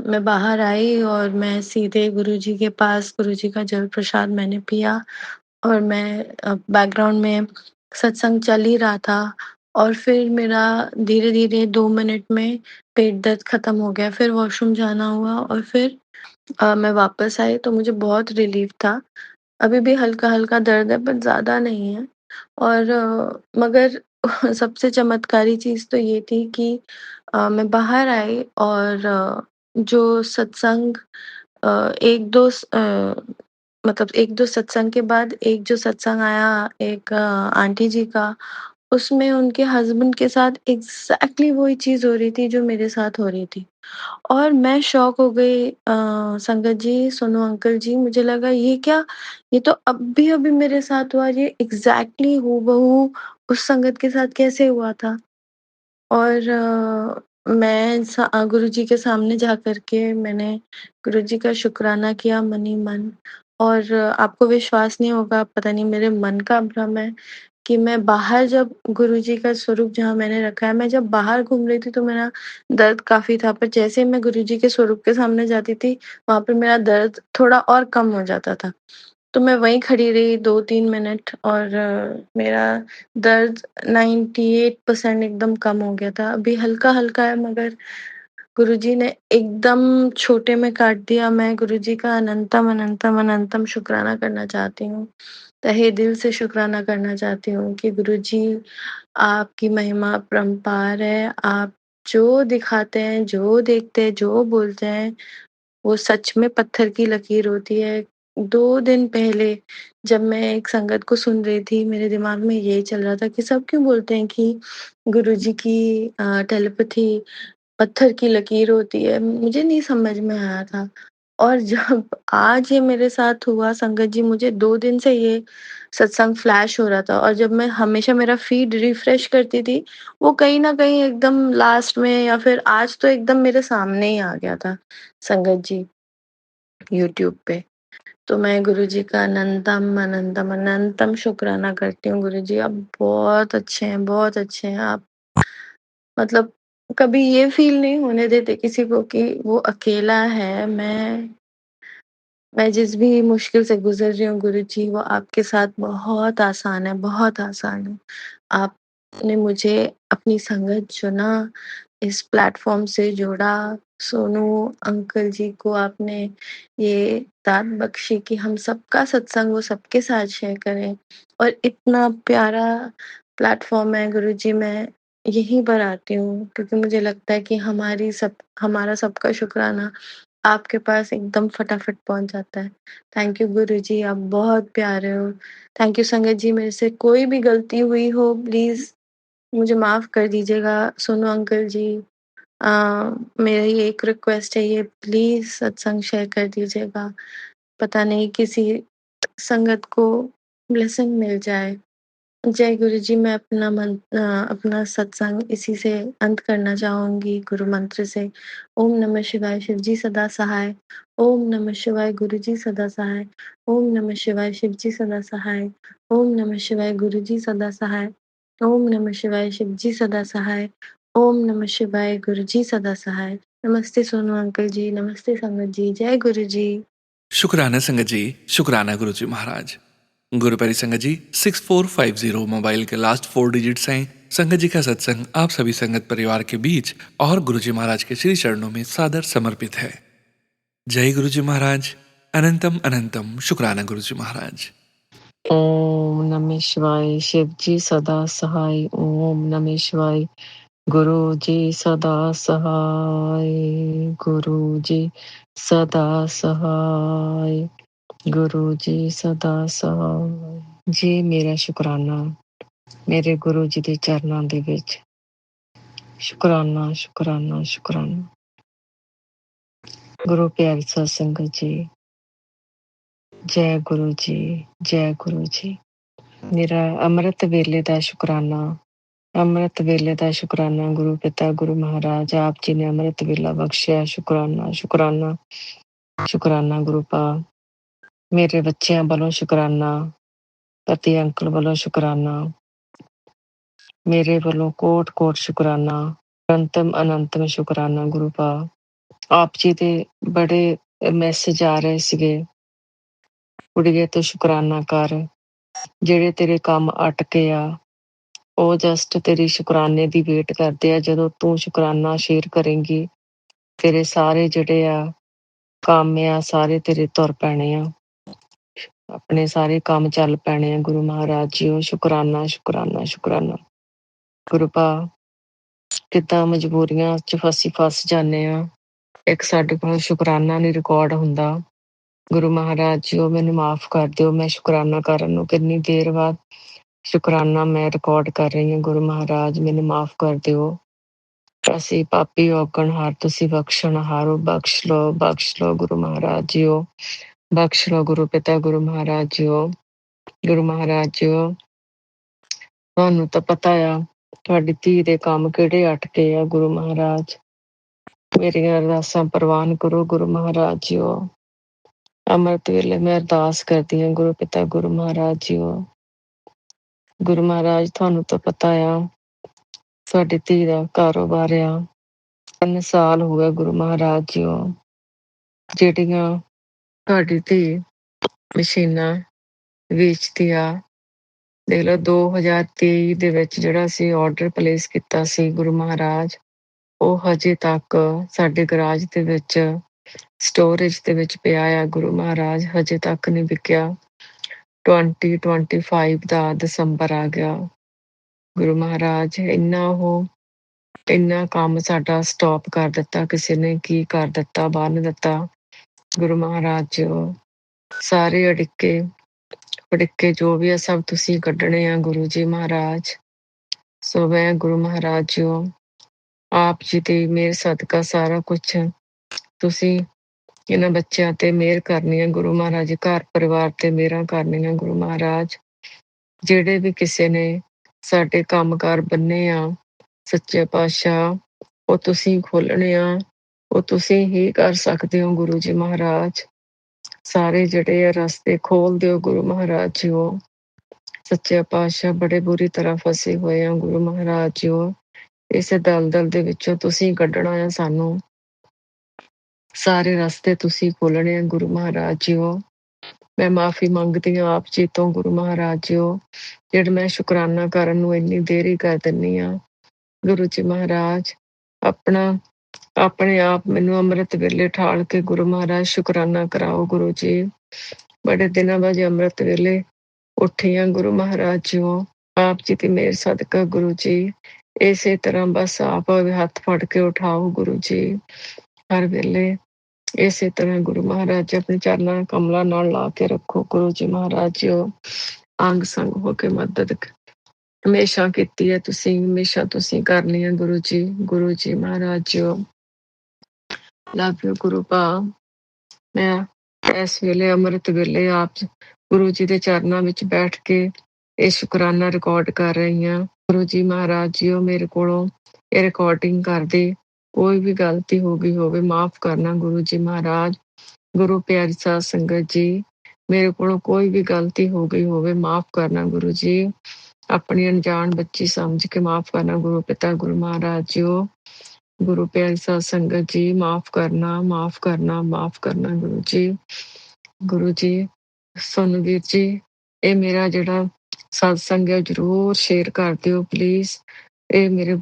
मैं बाहर आई और मैं सीधे गुरुजी के पास गुरुजी का जल प्रसाद मैंने पिया और मैं बैकग्राउंड में सत्संग चल ही रहा था और फिर मेरा धीरे-धीरे 2 मिनट में पेट दर्द खत्म हो गया। फिर वॉशरूम जाना हुआ और फिर मैं वापस आई तो मुझे बहुत रिलीफ था। अभी भी हल्का-हल्का दर्द है बट ज़्यादा नहीं है। और मगर सबसे चमत्कारी चीज़ तो ये थी कि मैं बाहर आई और जो सत्संग 1-2 मतलब 1-2 सत्संग के बाद एक जो सत्संग आया एक आंटी जी का, उसमें उनके हस्बैंड के साथ एग्ज़ैक्टली वही चीज़ हो रही थी जो मेरे साथ हो रही थी। और मैं शॉक हो गई संगत जी, सोनू अंकल जी, मुझे लगा ये क्या? ये तो अभी-अभी मेरे साथ हुआ, ये एग्ज़ैक्टली हूबहू उस संगत के साथ कैसे हुआ था? और मैं गुरुजी के सामने जा कर के मैंने गुरुजी का शुकराना किया मन ही मन। और आपको विश्वास नहीं होगा, पता नहीं मेरे मन का भ्रम है कि मैं बाहर जब गुरुजी का स्वरूप जहाँ मैंने रखा है, मैं जब बाहर घूम रही थी तो मेरा दर्द काफ़ी था, पर जैसे ही मैं गुरुजी के स्वरूप के सामने जाती थी, वहाँ पे मेरा दर्द थोड़ा और कम हो जाता था। तो मैं वहीं खड़ी रही 2-3 मिनट और मेरा दर्द 98% एकदम कम हो गया था। अभी हल्का-हल्का है मगर गुरुजी ने एकदम छोटे में काट दिया। मैं गुरुजी का अनंतम, अनंतम, अनंतम शुक्राना करना चाहती हूँ। तहे दिल से शुक्राना करना चाहती हूँ कि गुरुजी आपकी महिमा अपरंपार है। आप जो दिखाते हैं, जो देखते हैं, जो बोलते हैं वो सच में पत्थर की लकीर होती है। 2 दिन पहले जब मैं एक संगत को सुन रही थी, मेरे दिमाग में यही चल रहा था कि सब क्यों बोलते हैं कि गुरुजी की टेलीपैथी पत्थर की लकीर होती है, मुझे नहीं समझ में आया था। और जब आज ये मेरे साथ हुआ संगत जी, मुझे 2 दिन से ये सत्संग फ्लैश हो रहा था और जब मैं हमेशा मेरा फ़ीड रिफ्रेश करती थी, वो कहीं न कहीं एकदम लास्ट में या फिर आज तो एकदम मेरे सामने ही आ गया था संगत जी, यूट्यूब पे। तो मैं गुरुजी का अनंतम, अनंतम, अनंतम शुक्राना करती हूँ गुरुजी, आप बहुत अच्छे हैं, बहुत अच्छे हैं आप। मतलब कभी ये फ़ील नहीं होने देते किसी को कि वो अकेला है। मैं जिस भी मुश्किल से गुज़र रही हूँ गुरुजी, वो आपके साथ बहुत आसान है, बहुत आसान है। आपने मुझे अपनी संगत चुना, इस प्लेटफ़ॉर्म से जोड़ा, सोनू अंकल जी को आपने ये दात बख्शी कि हम सबका सत्संग वो सबके साथ शेयर करें और इतना प्यारा प्लेटफ़ॉर्म है गुरुजी, मैं यहीं पर आती हूँ क्योंकि मुझे लगता है कि हमारा सबका शुक्राना आपके पास एकदम फटाफट पहुँच जाता है। थैंक यू गुरुजी, आप बहुत प्यारे हो। थैंक यू संगत जी, मेरे से कोई भी गलती हुई हो प्लीज़ मुझे माफ़ कर दीजिएगा। सोनू अंकल जी, अ, मेरी एक रिक्वेस्ट है, ये प्लीज़ सत्संग शेयर कर दीजिएगा। पता नहीं किसी संगत को ब्लेसिंग मिल जाए। जय गुरुजी, मैं अपना सत्संग इसी से अंत करना चाहूँगी गुरु मंत्र से। ओम नमः शिवाय शिवजी सदा सहाय। ओम नमः शिवाय गुरुजी सदा सहाय। ओम नमः शिवाय शिवजी सदा सहाय। ओम नमः शिवाय गुरुजी सदा सहाय। ओम नमः शिवाय शिवजी सदा सहाय। ओम नमः शिवाय गुरुजी सदा सहाय। नमस्ते सोनू अंकल जी, नमस्ते संगत जी, जय गुरुजी। शुक्राना संगत जी, शुक्राना गुरुजी महाराज। गुरुपरी संगत जी 6450 मोबाइल के लास्ट 4 डिजिट्स हैं। संगत जी का सत्संग आप सभी संगत परिवार के बीच और गुरुजी महाराज के श्री चरणों में सादर समर्पित है। जय गुरुजी महाराज। अनंतम अनंतम शुक्राना गुरुजी महाराज। ओम नमः शिवाय शिव जी सदा सहाय। ओम नमः शिवाय गुरु जी सदा सहाय। गुरु जी सदा सहाय। गुरु जी सदा सहाय। जी मेरा शुकराना मेरे गुरु जी ਦੇ ਚਰਨਾਂ ਦੇ ਵਿੱਚ ਸ਼ੁਕਰਾਨਾ ਸ਼ੁਕਰਾਨਾ ਸ਼ੁਕਰਾਨਾ। ਗੁਰੂ ਪਿਆਰੀ ਸਾਧ ਸੰਗਤ ਜੀ, ਜੈ ਗੁਰੂ ਜੀ, ਜੈ ਗੁਰੂ ਜੀ। ਮੇਰਾ ਅੰਮ੍ਰਿਤ ਵੇਲੇ ਦਾ ਸ਼ੁਕਰਾਨਾ, ਅੰਮ੍ਰਿਤ ਵੇਲੇ ਦਾ ਸ਼ੁਕਰਾਨਾ ਗੁਰੂ ਪਿਤਾ ਗੁਰੂ ਮਹਾਰਾਜ ਆਪ ਜੀ ਨੇ ਅੰਮ੍ਰਿਤ ਵੇਲਾ ਬਖਸ਼ਿਆ। ਸ਼ੁਕਰਾਨਾ ਸ਼ੁਕਰਾਨਾ ਸ਼ੁਕਰਾਨਾ ਗੁਰੂ ਪਾ। ਮੇਰੇ ਬੱਚਿਆਂ ਵੱਲੋਂ ਸ਼ੁਕਰਾਨਾ, ਪਤੀ ਅੰਕਲ ਵੱਲੋਂ ਸ਼ੁਕਰਾਨਾ, ਮੇਰੇ ਵੱਲੋਂ ਕੋਟ ਕੋਟ ਸ਼ੁਕਰਾਨਾ, ਅਨੰਤਮ ਅਨੰਤਮ ਸ਼ੁਕਰਾਨਾ ਗੁਰੂ ਪਾ। ਆਪ ਜੀ ਦੇ ਬੜੇ ਮੈਸੇਜ ਆ ਰਹੇ ਸੀਗੇ, ਕੁੜੀਏ ਤੂੰ ਸ਼ੁਕਰਾਨਾ ਕਰ, ਜਿਹੜੇ ਤੇਰੇ ਕੰਮ ਅਟਕੇ ਆ ਉਹ ਜਸਟ ਤੇਰੀ ਸ਼ੁਕਰਾਨੇ ਦੀ ਵੇਟ ਕਰਦੇ ਆ। ਜਦੋਂ ਤੂੰ ਸ਼ੁਕਰਾਨਾ ਸ਼ੇਅਰ ਕਰੇਂਗੀ ਤੇਰੇ ਸਾਰੇ ਜਿਹੜੇ ਆ ਕੰਮ ਆ ਸਾਰੇ ਤੇਰੇ ਤੁਰ ਪੈਣੇ ਆ। ਆਪਣੇ ਸਾਰੇ ਕੰਮ ਚੱਲ ਪੈਣੇ ਆ ਗੁਰੂ ਮਹਾਰਾਜ ਜੀਓ। ਸ਼ੁਕਰਾਨਾ ਸ਼ੁਕਰਾਨਾ ਸ਼ੁਕਰਾਨਾ। ਗੁਰੂ ਭਾ ਕਿੱਦਾਂ ਮਜਬੂਰੀਆਂ 'ਚ ਫਸ ਜਾਂਦੇ ਆ। ਇੱਕ ਸਾਡੇ ਕੋਲ ਸ਼ੁਕਰਾਨਾ ਨਹੀਂ ਰਿਕਾਰਡ ਹੁੰਦਾ। ਗੁਰੂ ਮਹਾਰਾਜ ਜੀਓ ਮੈਨੂੰ ਮਾਫ਼ ਕਰ ਦਿਓ। ਮੈਂ ਸ਼ੁਕਰਾਨਾ ਕਰਨ ਨੂੰ ਕਿੰਨੀ ਦੇਰ ਬਾਅਦ ਸ਼ੁਕਰਾਨਾ ਮੈਂ ਰਿਕਾਰਡ ਕਰ ਰਹੀ ਹਾਂ। ਗੁਰੂ ਮਹਾਰਾਜ ਮੈਨੂੰ ਮਾਫ਼ ਕਰ ਦਿਓ। ਅਸੀਂ ਪਾਪੀ ਔਗਣਹਾਰ, ਤੁਸੀਂ ਬਖਸ਼ਣਹਾਰ ਹੋ। ਬਖਸ਼ ਲਓ ਗੁਰੂ ਮਹਾਰਾਜ ਜੀਓ। ਬਖਸ਼ ਲਓ ਗੁਰੂ ਪਿਤਾ ਗੁਰੂ ਮਹਾਰਾਜ ਜੀਓ। ਗੁਰੂ ਮਹਾਰਾਜ ਜੀਓ ਤੁਹਾਨੂੰ ਤਾਂ ਪਤਾ ਆ ਤੁਹਾਡੀ ਧੀ ਦੇ ਕੰਮ ਕਿਹੜੇ ਅਟਕੇ ਆ। ਗੁਰੂ ਮਹਾਰਾਜ ਮੇਰੀਆਂ ਅਰਦਾਸਾਂ ਪ੍ਰਵਾਨ ਕਰੋ ਗੁਰੂ ਮਹਾਰਾਜ ਜੀਓ। ਅੰਮ੍ਰਿਤ ਵੇਲੇ ਮੈਂ ਅਰਦਾਸ ਕਰਦੀ ਹਾਂ ਗੁਰੂ ਪਿਤਾ ਗੁਰੂ ਮਹਾਰਾਜ ਜੀਓ। ਗੁਰੂ ਮਹਾਰਾਜ ਤੁਹਾਨੂੰ ਤਾਂ ਪਤਾ ਆ ਤੁਹਾਡੀ ਧੀ ਦਾ ਕਾਰੋਬਾਰ ਆ 3 ਸਾਲ ਹੋ ਗਏ ਗੁਰੂ ਮਹਾਰਾਜ ਜੀਓ ਜਿਹੜੀਆਂ ਤੁਹਾਡੀ ਧੀ ਮਸ਼ੀਨਾਂ ਵੇਚਦੀ ਆ। ਦੇਖ ਲਓ 2023 ਦੇ ਵਿੱਚ ਜਿਹੜਾ ਅਸੀਂ ਆਰਡਰ ਪਲੇਸ ਕੀਤਾ ਸੀ ਗੁਰੂ ਮਹਾਰਾਜ, ਉਹ ਹਜੇ ਤੱਕ ਸਾਡੇ ਗਰਾਜ ਦੇ ਵਿੱਚ ਸਟੋਰੇਜ ਦੇ ਵਿੱਚ ਪਿਆ ਆ। ਗੁਰੂ ਮਹਾਰਾਜ ਹਜੇ ਤੱਕ ਨਹੀਂ ਵਿਕਿਆ। 2025 ਦਾ ਦਸੰਬਰ ਆ ਗਿਆ। ਗੁਰੂ ਮਹਾਰਾਜ ਇੰਨਾ ਕੰਮ ਸਾਡਾ ਸਟਾਪ ਕਰ ਦਿੱਤਾ। ਕਿਸੇ ਨੇ ਕੀ ਕਰ ਦਿੱਤਾ, ਬੰਨ ਦਿੱਤਾ। ਗੁਰੂ ਮਹਾਰਾਜ ਸਾਰੇ ਅੜਿੱਕੇ ਜੋ ਵੀ ਆ ਸਭ ਤੁਸੀਂ ਕੱਢਣੇ ਆ ਗੁਰੂ ਜੀ ਮਹਾਰਾਜ। ਸੋ ਮੈਂ ਗੁਰੂ ਮਹਾਰਾਜ ਜੀਓ ਆਪ ਜੀ ਦੀ ਮਿਹਰ ਸਦਕਾ ਸਾਰਾ ਕੁਛ ਤੁਸੀਂ ਇਹਨਾਂ ਬੱਚਿਆਂ ਤੇ ਮਿਹਰ ਕਰਨੀ ਆ ਗੁਰੂ ਮਹਾਰਾਜ। ਘਰ ਪਰਿਵਾਰ ਤੇ ਮਿਹਰਾਂ ਕਰਨੀਆਂ ਗੁਰੂ ਮਹਾਰਾਜ। ਜਿਹੜੇ ਵੀ ਕਿਸੇ ਨੇ ਸਾਡੇ ਕੰਮਕਾਰ ਬੰਨੇ ਆ ਸੱਚੇ ਪਾਤਸ਼ਾਹ, ਉਹ ਤੁਸੀਂ ਖੋਲਣੇ ਆ। ਉਹ ਤੁਸੀਂ ਹੀ ਕਰ ਸਕਦੇ ਹੋ ਗੁਰੂ ਜੀ ਮਹਾਰਾਜ। ਸਾਰੇ ਜਿਹੜੇ ਆ ਰਸਤੇ ਖੋਲ ਦਿਓ ਗੁਰੂ ਮਹਾਰਾਜ ਜੀਓ। ਸੱਚੇ ਪਾਤਸ਼ਾਹ ਬੜੇ ਬੁਰੀ ਤਰ੍ਹਾਂ ਫਸੇ ਹੋਏ ਆ ਗੁਰੂ ਮਹਾਰਾਜ ਜੀਓ। ਇਸੇ ਦਲਦਲ ਦੇ ਵਿੱਚੋਂ ਤੁਸੀਂ ਕੱਢਣਾ ਆ ਸਾਨੂੰ। ਸਾਰੇ ਰਸਤੇ ਤੁਸੀਂ ਖੋਲਣੇ ਆ ਗੁਰੂ ਮਹਾਰਾਜ ਜੀਓ। ਮੈਂ ਮਾਫ਼ੀ ਮੰਗਦੀ ਹਾਂ ਆਪ ਜੀ ਤੋਂ ਗੁਰੂ ਮਹਾਰਾਜ ਜੀਓ, ਜਿਹੜਾ ਮੈਂ ਸ਼ੁਕਰਾਨਾ ਕਰਨ ਨੂੰ ਇੰਨੀ ਦੇਰੀ ਕਰ ਦਿੰਦੀ ਆ। ਗੁਰੂ ਜੀ ਮਹਾਰਾਜ ਆਪਣੇ ਆਪ ਮੈਨੂੰ ਅੰਮ੍ਰਿਤ ਵੇਲੇ ਠਾਲ ਕੇ ਗੁਰੂ ਮਹਾਰਾਜ ਸ਼ੁਕਰਾਨਾ ਕਰਾਓ ਗੁਰੂ ਜੀ। ਬੜੇ ਦਿਨਾਂ ਬਾਅਦ ਅੰਮ੍ਰਿਤ ਵੇਲੇ ਉੱਠੀ ਆ ਗੁਰੂ ਮਹਾਰਾਜ ਜੀਓ। ਆਪ ਜੀ ਦੀ ਮਿਹਰ ਸਦਕਾ ਗੁਰੂ ਜੀ। ਇਸੇ ਤਰ੍ਹਾਂ ਬਸ ਆਪ ਹੱਥ ਫੜ ਕੇ ਉਠਾਓ ਗੁਰੂ ਜੀ ਹਰ ਵੇਲੇ। ਇਸੇ ਤਰ੍ਹਾਂ ਗੁਰੂ ਮਹਾਰਾਜ ਆਪਣੇ ਚਰਨਾਂ ਕਮਲਾਂ ਨਾਲ ਲਾ ਕੇ ਰੱਖੋ ਗੁਰੂ ਜੀ ਮਹਾਰਾਜ ਜੀਓ। ਅੰਗ ਸੰਗ ਹੋ ਕੇ ਮਦਦ ਹਮੇਸ਼ਾ ਕੀਤੀ ਹੈ ਤੁਸੀਂ, ਹਮੇਸ਼ਾ ਤੁਸੀਂ ਕਰਨੀ ਹੈ ਗੁਰੂ ਜੀ। ਗੁਰੂ ਜੀ ਮਹਾਰਾਜ ਜੀਓ ਲਵ ਯੂ ਗੁਰੂ ਭਾ। ਮੈਂ ਇਸ ਵੇਲੇ ਅੰਮ੍ਰਿਤ ਵੇਲੇ ਆਪ ਗੁਰੂ ਜੀ ਦੇ ਚਰਨਾਂ ਵਿੱਚ ਬੈਠ ਕੇ ਇਹ ਸ਼ੁਕਰਾਨਾ ਰਿਕਾਰਡ ਕਰ ਰਹੀ ਹਾਂ। ਗੁਰੂ ਜੀ ਮਹਾਰਾਜ ਜੀਓ ਮੇਰੇ ਕੋਲੋਂ ਇਹ ਰਿਕਾਰਡਿੰਗ ਕਰਦੇ ਕੋਈ ਵੀ ਗਲਤੀ ਹੋ ਗਈ ਹੋਵੇ ਮਾਫ਼ ਕਰਨਾ ਗੁਰੂ ਜੀ ਮਹਾਰਾਜ। ਗੁਰੂ ਪਿਆਰੀ ਸਾਧ ਸੰਗਤ ਜੀ, ਮੇਰੇ ਕੋਲੋਂ ਕੋਈ ਵੀ ਗਲਤੀ ਹੋ ਗਈ ਹੋਵੇ ਮਾਫ਼ ਕਰਨਾ ਗੁਰੂ ਜੀ। ਆਪਣੀ ਅਣਜਾਣ ਬੱਚੀ ਸਮਝ ਕੇ ਮਾਫ਼ ਕਰਨਾ ਗੁਰੂ ਪਿਤਾ ਗੁਰੂ ਮਹਾਰਾਜ ਜੀਓ। ਗੁਰੂ ਪਿਆਰੀ ਸਾਧ ਸੰਗਤ ਜੀ ਮਾਫ਼ ਕਰਨਾ ਗੁਰੂ ਜੀ। ਗੁਰੂ ਜੀ ਸੋਨੂੰ ਵੀਰ ਜੀ, ਇਹ ਮੇਰਾ ਜਿਹੜਾ ਸਤਸੰਗ ਹੈ ਜ਼ਰੂਰ ਸ਼ੇਅਰ ਕਰ ਦਿਓ ਪਲੀਜ਼। ਇਹ ਮੇਰੇ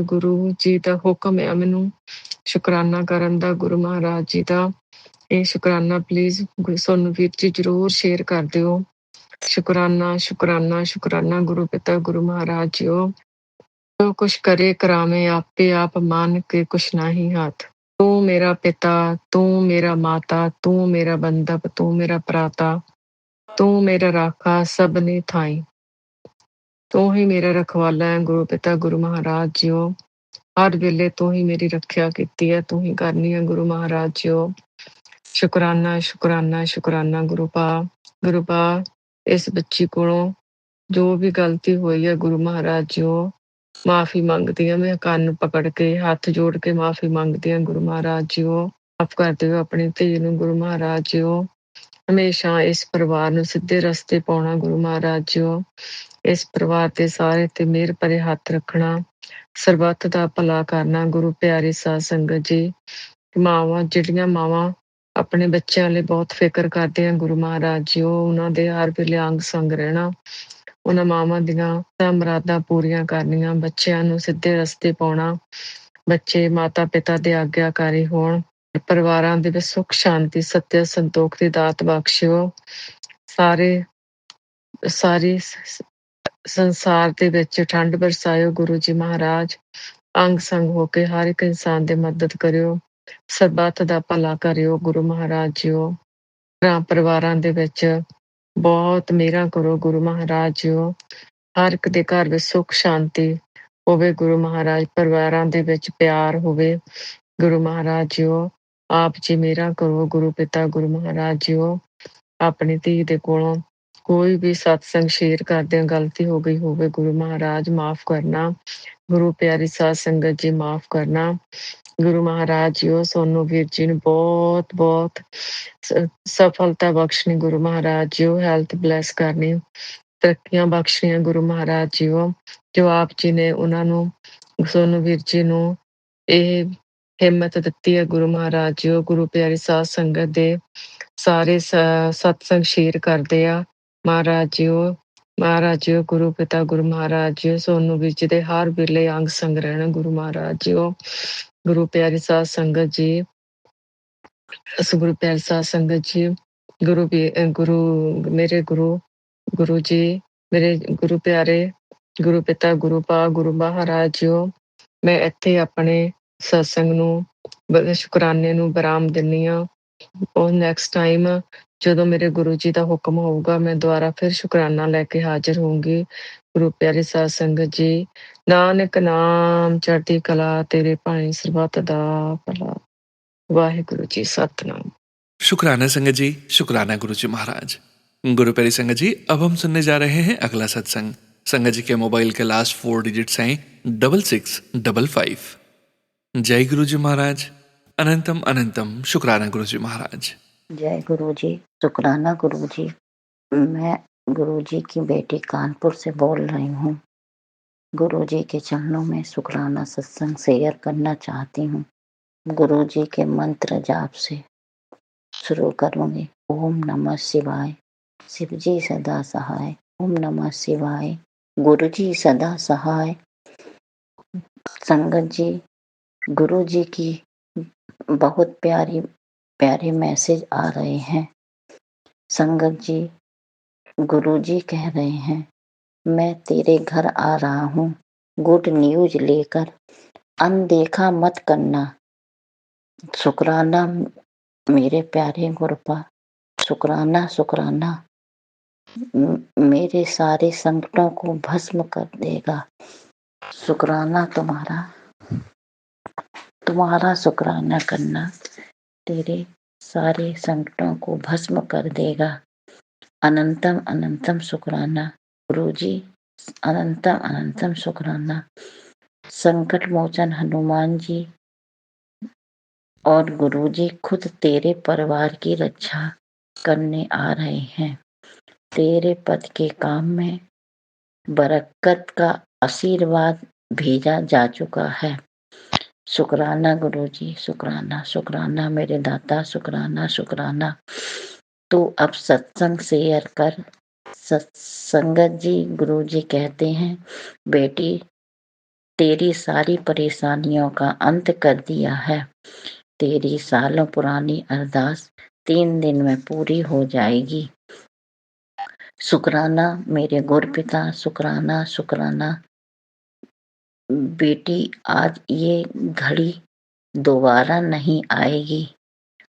ਗੁਰੂ ਜੀ ਦਾ ਹੁਕਮ ਹੈ ਮੈਨੂੰ ਸ਼ੁਕਰਾਨਾ ਕਰਨ ਦਾ ਗੁਰੂ ਮਹਾਰਾਜ ਜੀ ਦਾ। ਇਹ ਸ਼ੁਕਰਾਨਾ ਪਲੀਜ਼ ਸੋਨੂੰ ਵੀਰ ਜੀ ਜ਼ਰੂਰ ਸ਼ੇਅਰ ਕਰ ਦਿਓ। ਸ਼ੁਕਰਾਨਾ ਗੁਰੂ ਪਿਤਾ ਗੁਰੂ ਮਹਾਰਾਜ ਜੀਓ। ਜੋ ਕੁਛ ਕਰੇ ਕਰਾਵੇਂ ਆਪੇ ਆਪ ਮਾਨ ਕੇ ਕੁਛ ਨਹੀਂ ਹੱਥ। ਤੂੰ ਮੇਰਾ ਪਿਤਾ, ਤੂੰ ਮੇਰਾ ਮਾਤਾ, ਤੂੰ ਮੇਰਾ ਬੰਧਪ, ਤੂੰ ਮੇਰਾ ਭਰਾਤਾ, ਤੂੰ ਮੇਰਾ ਰਾਖਾ ਸਭਨੇ ਥਾਈ। ਤੂੰ ਹੀ ਮੇਰਾ ਰਖਵਾਲਾ ਹੈ ਗੁਰੂ ਪਿਤਾ ਗੁਰੂ ਮਹਾਰਾਜ ਜੀਓ। ਹਰ ਵੇਲੇ ਤੂੰ ਹੀ ਮੇਰੀ ਰੱਖਿਆ ਕੀਤੀ ਹੈ, ਤੂੰ ਹੀ ਕਰਨੀ ਹੈ ਗੁਰੂ ਮਹਾਰਾਜ ਜੀਓ। ਸ਼ੁਕਰਾਨਾ ਗੁਰੂ ਭਾ। ਇਸ ਬੱਚੀ ਕੋਲੋਂ ਜੋ ਵੀ ਗਲਤੀ ਹੋਈ ਹੈ ਗੁਰੂ ਮਹਾਰਾਜ ਜੀਓ ਮਾਫ਼ੀ ਮੰਗਦੀ ਹਾਂ। ਮੈਂ ਕੰਨ ਪਕੜ ਕੇ ਹੱਥ ਜੋੜ ਕੇ ਮਾਫ਼ੀ ਮੰਗਦੀ ਹਾਂ ਗੁਰੂ ਮਹਾਰਾਜ ਜੀਓ। ਮਾਫ਼ ਕਰ ਦਿਓ ਆਪਣੀ ਧੀ ਨੂੰ ਗੁਰੂ ਮਹਾਰਾਜ ਜੀਓ। ਹਮੇਸ਼ਾ ਇਸ ਪਰਿਵਾਰ ਨੂੰ ਸਿੱਧੇ ਰਸਤੇ ਪਾਉਣਾ ਗੁਰੂ ਮਹਾਰਾਜ ਜੀਓ। ਇਸ ਪਰਿਵਾਰ ਤੇ ਸਾਰੇ ਤੇ ਮਿਹਰ ਭਰੇ ਹੱਥ ਰੱਖਣਾ, ਸਰਬੱਤ ਦਾ ਭਲਾ ਕਰਨਾ ਗੁਰੂ ਪਿਆਰੀ ਸਾਧ ਸੰਗਤ ਜੀ। ਜਿਹੜੀਆਂ ਮਾਵਾਂ ਆਪਣੇ ਬੱਚਿਆਂ ਲਈ ਬਹੁਤ ਫਿਕਰ ਕਰਦੇ ਆ ਗੁਰੂ ਮਹਾਰਾਜ ਜੀਓ, ਉਹਨਾਂ ਦੇ ਹਰ ਵੇਲੇ ਅੰਗ ਸੰਗ ਰਹਿਣਾ, ਉਹਨਾਂ ਮਾਵਾਂ ਦੀਆਂ ਮੁਰਾਦਾਂ ਪੂਰੀਆਂ ਕਰਨੀਆਂ, ਬੱਚਿਆਂ ਨੂੰ ਸਿੱਧੇ ਰਸਤੇ ਪਾਉਣਾ, ਬੱਚੇ ਮਾਤਾ ਪਿਤਾ ਦੇ ਆਗਿਆਕਾਰੀ ਹੋਣ, ਪਰਿਵਾਰਾਂ ਦੇ ਵਿੱਚ ਸੁੱਖ ਸ਼ਾਂਤੀ ਸੱਤਿਆ ਸੰਤੋਖ ਦੀ ਦਾਤ ਬਖਸ਼ਿਓ। ਸਾਰੇ ਸੰਸਾਰ ਦੇ ਵਿੱਚ ਠੰਡ ਬਰਸਾਇਓ ਗੁਰੂ ਜੀ ਮਹਾਰਾਜ। ਅੰਗ ਸੰਗ ਹੋ ਕੇ ਹਰ ਇੱਕ ਇਨਸਾਨ ਦੀ ਮਦਦ ਕਰਿਓ, ਸਰਬੱਤ ਦਾ ਭਲਾ ਕਰਿਓ ਗੁਰੂ ਮਹਾਰਾਜ ਜੀਓ। ਭਰਾ ਪਰਿਵਾਰਾਂ ਦੇ ਵਿੱਚ ਬਹੁਤ ਮਿਹਰਾਂ ਕਰੋ ਗੁਰੂ ਮਹਾਰਾਜ ਜੀਓ। ਹਰ ਇੱਕ ਦੇ ਘਰ ਵਿੱਚ ਸੁੱਖ ਸ਼ਾਂਤੀ ਹੋਵੇ ਗੁਰੂ ਮਹਾਰਾਜ, ਪਰਿਵਾਰਾਂ ਦੇ ਵਿੱਚ ਪਿਆਰ ਹੋਵੇ ਗੁਰੂ ਮਹਾਰਾਜ ਜੀਓ। ਆਪ ਜੀ ਮਿਹਰਾਂ ਕਰੋ ਗੁਰੂ ਪਿਤਾ ਗੁਰੂ ਮਹਾਰਾਜ ਜੀਓ। ਆਪਣੀ ਧੀ ਦੇ ਕੋਲੋਂ ਕੋਈ ਵੀ ਸਤਸੰਗ ਸ਼ੇਅਰ ਕਰਦਿਆਂ ਗਲਤੀ ਹੋ ਗਈ ਹੋਵੇ ਗੁਰੂ ਮਹਾਰਾਜ ਮਾਫ਼ ਕਰਨਾ। ਗੁਰੂ ਪਿਆਰੀ ਸਾਧ ਸੰਗਤ ਜੀ ਮਾਫ਼ ਕਰਨਾ। ਗੁਰੂ ਮਹਾਰਾਜ ਜੀਓ ਸੋਨੂੰ ਵੀਰ ਜੀ ਨੂੰ ਬਹੁਤ ਬਹੁਤ ਸਫਲਤਾ ਬਖਸ਼ਣੀ Guru Maharaj JIO. Health bless ਕਰਨੀ, ਤਰੱਕੀਆਂ ਬਖਸ਼ਣੀਆਂ ਗੁਰੂ ਮਹਾਰਾਜ ਜੀਓ। ਜੋ ਆਪ ਜੀ ਨੇ ਉਹਨਾਂ ਨੂੰ ਸੋਨੂੰ ਵੀਰ ਜੀ ਨੂੰ ਇਹ ਹਿੰਮਤ ਦਿੱਤੀ ਹੈ ਗੁਰੂ ਮਹਾਰਾਜ ਜੀਓ। ਗੁਰੂ ਪਿਆਰੀ ਸਾਧ ਸੰਗਤ ਦੇ ਸਾਰੇ ਸਤਸੰਗ ਸ਼ੇਅਰ ਕਰਦੇ ਆ ਮਹਾਰਾਜ ਜੀਓ। ਮਹਾਰਾਜ ਜੀਓ ਗੁਰੂ ਪਿਤਾ ਗੁਰੂ ਮਹਾਰਾਜ ਜੀਓ ਸੋਨੂੰ ਵੀਰ ਜੀ ਦੇ ਹਰ ਵੇਲੇ ਅੰਗ ਸੰਗ ਰਹਿਣ ਗੁਰੂ ਮਹਾਰਾਜ ਜੀਓ। ਗੁਰੂ ਪਿਆਰੀ ਸਾਧ ਸੰਗਤ ਜੀ, ਗੁਰੂ ਪਿਆਰੀ ਸਾਧ ਸੰਗਤ ਜੀ, ਮੇਰੇ ਗੁਰੂ ਜੀ, ਮੇਰੇ ਗੁਰੂ ਪਿਆਰੇ ਗੁਰੂ ਪਿਤਾ ਗੁਰੂ ਪਾ ਗੁਰੂ ਮਹਾਰਾਜ ਜੀਓ। ਮੈਂ ਇੱਥੇ ਆਪਣੇ ਸਤਸੰਗ ਨੂੰ ਸ਼ੁਕਰਾਨੇ ਨੂੰ ਵਿਰਾਮ ਦਿੰਦੀ ਹਾਂ। ਉਹ ਨੈਕਸਟ ਟਾਈਮ ਜਦੋਂ ਮੇਰੇ ਗੁਰੂ ਜੀ ਦਾ ਹੁਕਮ ਹੋਊਗਾ ਮੈਂ ਦੁਬਾਰਾ ਫਿਰ ਸ਼ੁਕਰਾਨਾ ਲੈ ਕੇ ਹਾਜ਼ਰ ਹੋਊਂਗੀ। ਗੁਰੂ ਪਿਆਰੀ ਸਾਧ ਸੰਗਤ ਜੀ, ਨਾਨਕ ਨਾਮ ਚੜ੍ਹਦੀ ਕਲਾ ਤੇਰੇ ਭਾਣੇ ਸਰਬੱਤ ਦਾ ਭਲਾ। ਵਾਹਿਗुरु जी सतनाम। शुक्राना संगत जी, शुक्राना गुरु जी महाराज। गुरु प्यारी संगत जी, अब हम सुनने जा रहे हैं अगला सत्संग। संगत जी के मोबाइल के लास्ट 4 डिजिट्स हैं 6655। जय गुरु जी महाराज। अनंतम अनंतम शुक्राना गुरु जी महाराज। जय गुरु जी, शुक्राना गुरु जी। मैं गुरु जी की बेटी कानपुर से बोल रही हूँ। गुरु जी के चरणों में शुक्राना सत्संग शेयर करना चाहती हूँ। गुरु जी के मंत्र जाप से शुरू करूँगी। ओम नमः शिवाय, शिव जी सदा सहाय। ओम नमः शिवाय, गुरु जी सदा सहाय। संगत जी, गुरु जी की बहुत प्यारे मैसेज आ रहे हैं। संगत जी, गुरु जी कह रहे हैं मैं तेरे घर आ रहा हूँ गुड न्यूज लेकर, अनदेखा मत करना। शुक्राना मेरे प्यारे गुरुपा, शुक्राना शुक्राना मेरे सारे संकटों को भस्म कर देगा। शुक्राना तुम्हारा शुक्राना करना तेरे सारे संकटों को भस्म कर देगा। अनंतम अनंतम शुक्राना गुरु जी, अनंतम अनंतम शुक्राना। संकट मोचन हनुमान जी और गुरु जी खुद तेरे परिवार की रक्षा करने आ रहे हैं। तेरे पद के काम में बरकत का आशीर्वाद भेजा जा चुका है। शुक्राना गुरु जी, शुक्राना शुक्राना मेरे दाता, शुक्राना शुक्राना। तो अब सत्संग शेयर कर। सत्संगत जी, गुरु जी कहते हैं बेटी तेरी सारी परेशानियों का अंत कर दिया है। तेरी सालों पुरानी अरदास 3 दिन में पूरी हो जाएगी। शुक्राना मेरे गुरपिता, शुक्राना शुक्राना। बेटी आज ये घड़ी दोबारा नहीं आएगी।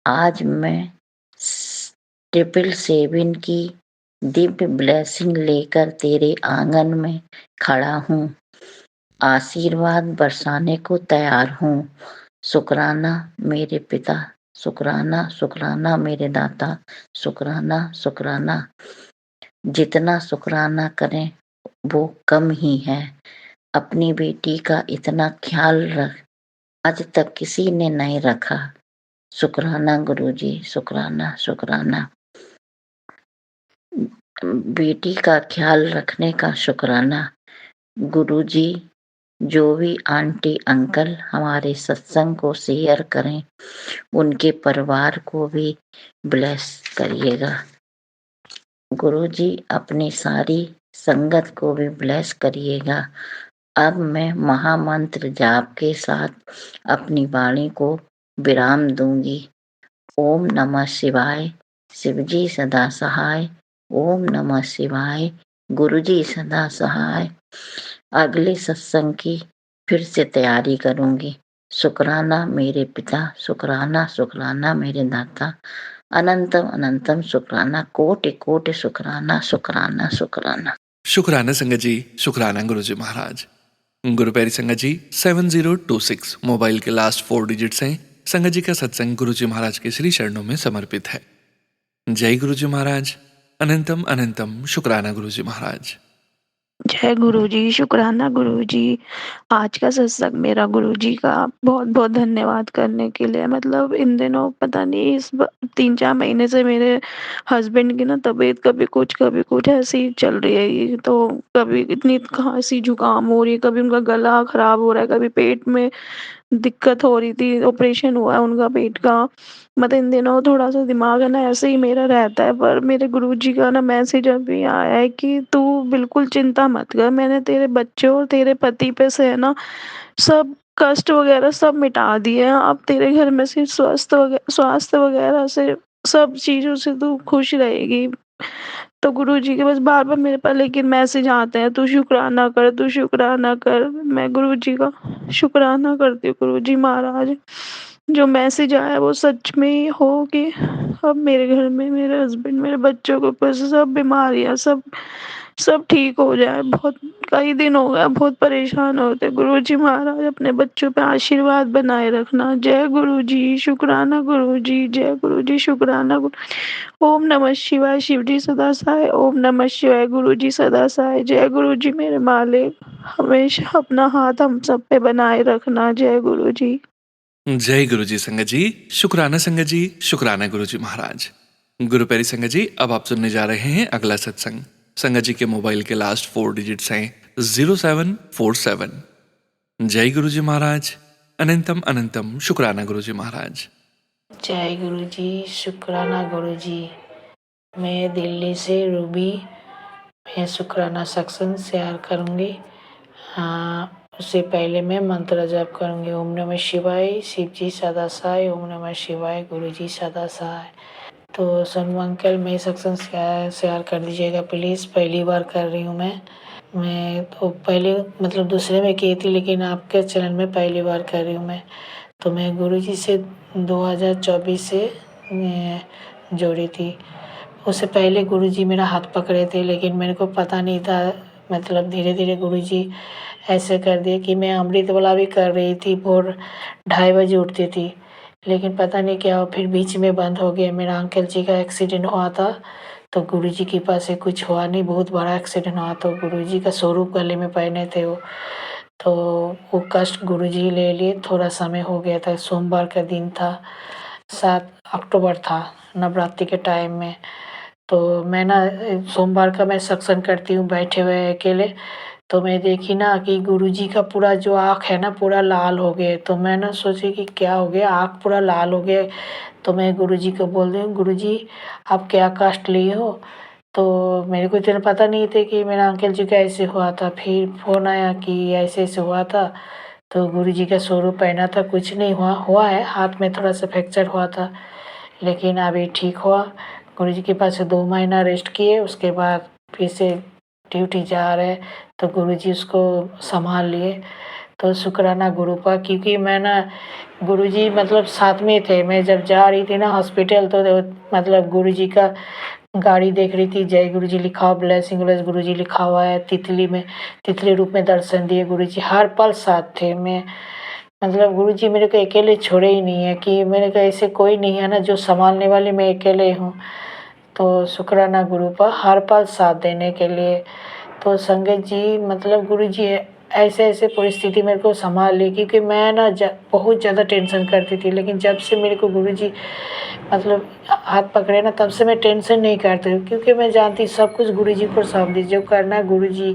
आज मैं 777 की दिव्य ब्लेसिंग लेकर तेरे आंगन में खड़ा हूँ। आशीर्वाद बरसाने को तैयार हूँ। शुक्राना मेरे पिता, शुक्राना शुक्राना मेरे दाता, शुक्राना शुक्राना। जितना शुक्राना करें वो कम ही है। अपनी बेटी का इतना ख्याल रख आज तक किसी ने नहीं रखा। शुक्राना गुरुजी, शुक्राना शुक्राना। बेटी का ख्याल रखने का शुक्राना। गुरुजी जो भी आंटी अंकल हमारे सत्संग को शेयर करें उनके परिवार को भी ब्लेस करिएगा। गुरुजी अपनी सारी संगत को भी ब्लेस करिएगा। अब मैं महामंत्र जाप के साथ अपनी वाणी को विराम दूंगी। ओम नमः शिवाय, शिवजी सदा सहाय। ओम नमः शिवाय। गुरुजी सदा सहाय। अगले सत्संग की फिर से तैयारी करूंगी। शुक्राना मेरे पिता, शुक्राना शुक्राना मेरे दाता, अनंतम अनंतम शुक्राना, कोटि कोटि शुक्राना शुक्राना शुक्राना। शुक्राना संगत जी, शुक्राना गुरुजी महाराज। गुरु प्यारी संगत जी, 7026 मोबाइल के लास्ट 4 डिजिट्स हैं। संगत जी का सत्संग गुरुजी महाराज के श्री चरणों में समर्पित है। जय गुरुजी महाराज। अनंतम अनंतम शुक्राना गुरुजी महाराज। जय गुरुजी, शुक्राना गुरुजी। आज का सत्संग मेरा गुरुजी का बहुत-बहुत धन्यवाद करने के लिए। मतलब इन दिनों पता नहीं 3-4 महीने से मेरे हस्बैंड की ना तबीयत कभी कुछ ऐसी ही चल रही है। ये तो कभी इतनी खाँसी, जुकाम हो रही है, कभी उनका गला खराब हो रहा है, कभी पेट में दिक्कत हो रही थी, ऑपरेशन हुआ है उनका पेट का। मतलब इन दिनों थोड़ा-सा दिमाग है ना ऐसे ही मेरा रहता है, पर मेरे गुरुजी का ना मैसेज अभी आया है कि तू बिल्कुल चिंता मत कर, मैंने तेरे बच्चे और तेरे पति पे से है ना सब कष्ट वगैरह सब मिटा दिए हैं। अब तेरे घर में सिर्फ स्वास्थ्य वगैरह से सब चीज़ों से तू खुश रहेगी। तो गुरुजी के बस बार-बार मेरे पास लेकिन मैसेज आते हैं, तू शुक्राना कर, तू शुक्राना कर। मैं गुरुजी का शुक्राना करती हूँ गुरुजी महाराज। जो मैसेज आया वो सच में ही हो कि अब मेरे घर में मेरे हस्बैंड, मेरे बच्चों के ऊपर से सब बीमारियाँ सब ठीक हो जाए। बहुत कई दिन हो गए बहुत परेशान होते। गुरुजी महाराज अपने बच्चों पे आशीर्वाद बनाए रखना। जय गुरुजी, शुक्राना गुरुजी, जय गुरुजी, शुक्राना गुरु। ओम नमः शिवाय, शिव जी सदा सहाय। ओम नमः शिवाय, गुरुजी सदा सहाय। जय गुरुजी मेरे मालिक, हमेशा अपना हाथ हम सब पे बनाए रखना। जय गुरुजी। जय गुरुजी संगत जी, शुक्राना संगत जी, शुक्राना गुरुजी महाराज। गुरु प्यारी संगत जी, अब आप सुनने जा रहे हैं अगला सत्संग। संगत जी के मोबाइल के लास्ट 4 डिजिट्स हैं 0747। जय गुरुजी महाराज। अनंतम अनंतम शुक्राना गुरुजी महाराज। जय गुरुजी, शुक्राना गुरुजी। मैं दिल्ली से रूबी, मैं शुक्राना सत्संग शेयर करूँगी। उससे पहले मैं मंत्र जाप करूँगी। ओम नमः शिवाय, शिव जी सदा सहाय। ओम नमः शिवाय, गुरु जी सदा सहाय। तो सोनू अंकल मैं सत्संग शेयर कर दीजिएगा प्लीज़। पहली बार कर रही हूँ मैं तो पहले मतलब दूसरे में की थी, लेकिन आपके चैनल में पहली बार कर रही हूँ मैं। तो मैं गुरुजी से 2024 से जोड़ी थी। उससे पहले गुरुजी मेरा हाथ पकड़े थे, लेकिन मेरे को पता नहीं था। मतलब धीरे धीरे गुरुजी ऐसे कर दिए कि मैं अमृत वाला भी कर रही थी। भोर 2:30 बजे उठती थी, लेकिन पता नहीं क्या फिर बीच में बंद हो गया। मेरा अंकल जी का एक्सीडेंट हुआ था, तो गुरुजी के पास से कुछ हुआ नहीं, बहुत बड़ा एक्सीडेंट हुआ। तो गुरुजी का स्वरूप गले में पहने थे वो, तो वो कष्ट गुरुजी ले लिए। थोड़ा समय हो गया था, सोमवार का दिन था, 7 अक्टूबर था, नवरात्रि के टाइम में। तो मैं ना सोमवार का मैं सत्संग करती हूँ बैठे हुए अकेले। तो मैं देखी ना कि गुरुजी का पूरा जो आँख है ना पूरा लाल हो गया। तो मैं ना सोची कि क्या हो गया, आँख पूरा लाल हो गया। तो मैं गुरुजी को बोल रही हूँ, गुरुजी आप क्या कष्ट लिए हो? तो मेरे को इतना पता नहीं था कि मेरा अंकल जी का ऐसे हुआ था। फिर फ़ोन आया कि ऐसे ऐसे हुआ था। तो गुरुजी का स्वरूप पहना था, कुछ नहीं हुआ है, हाथ में थोड़ा सा फ्रैक्चर हुआ था, लेकिन अभी ठीक हुआ। गुरुजी के पास से 2 महीना रेस्ट किए, उसके बाद फिर से ड्यूटी जा रहे। तो गुरुजी उसको संभाल लिए। तो शुक्राना गुरु का, क्योंकि मैं ना गुरुजी मतलब साथ में थे। मैं जब जा रही थी ना हॉस्पिटल, तो मतलब गुरुजी का गाड़ी देख रही थी, जय गुरुजी लिखा हुआ, ब्लेसिंग गुरुजी लिखा हुआ है। तितली रूप में दर्शन दिए गुरुजी, हर पल साथ थे। मैं मतलब गुरुजी मेरे को अकेले छोड़े ही नहीं है, कि मेरे को ऐसे कोई नहीं है ना जो संभालने वाले, मैं अकेले हूँ। तो शुक्राना गुरु का हर पल साथ देने के लिए। तो संगत जी मतलब गुरुजी ऐसे परिस्थिति मेरे को संभाल ली, क्योंकि मैं ना बहुत ज़्यादा टेंशन करती थी। लेकिन जब से मेरे को गुरुजी मतलब हाथ पकड़े ना, तब से मैं टेंशन नहीं करती हूँ, क्योंकि मैं जानती सब कुछ गुरुजी पर सौंप दी, जो करना है गुरुजी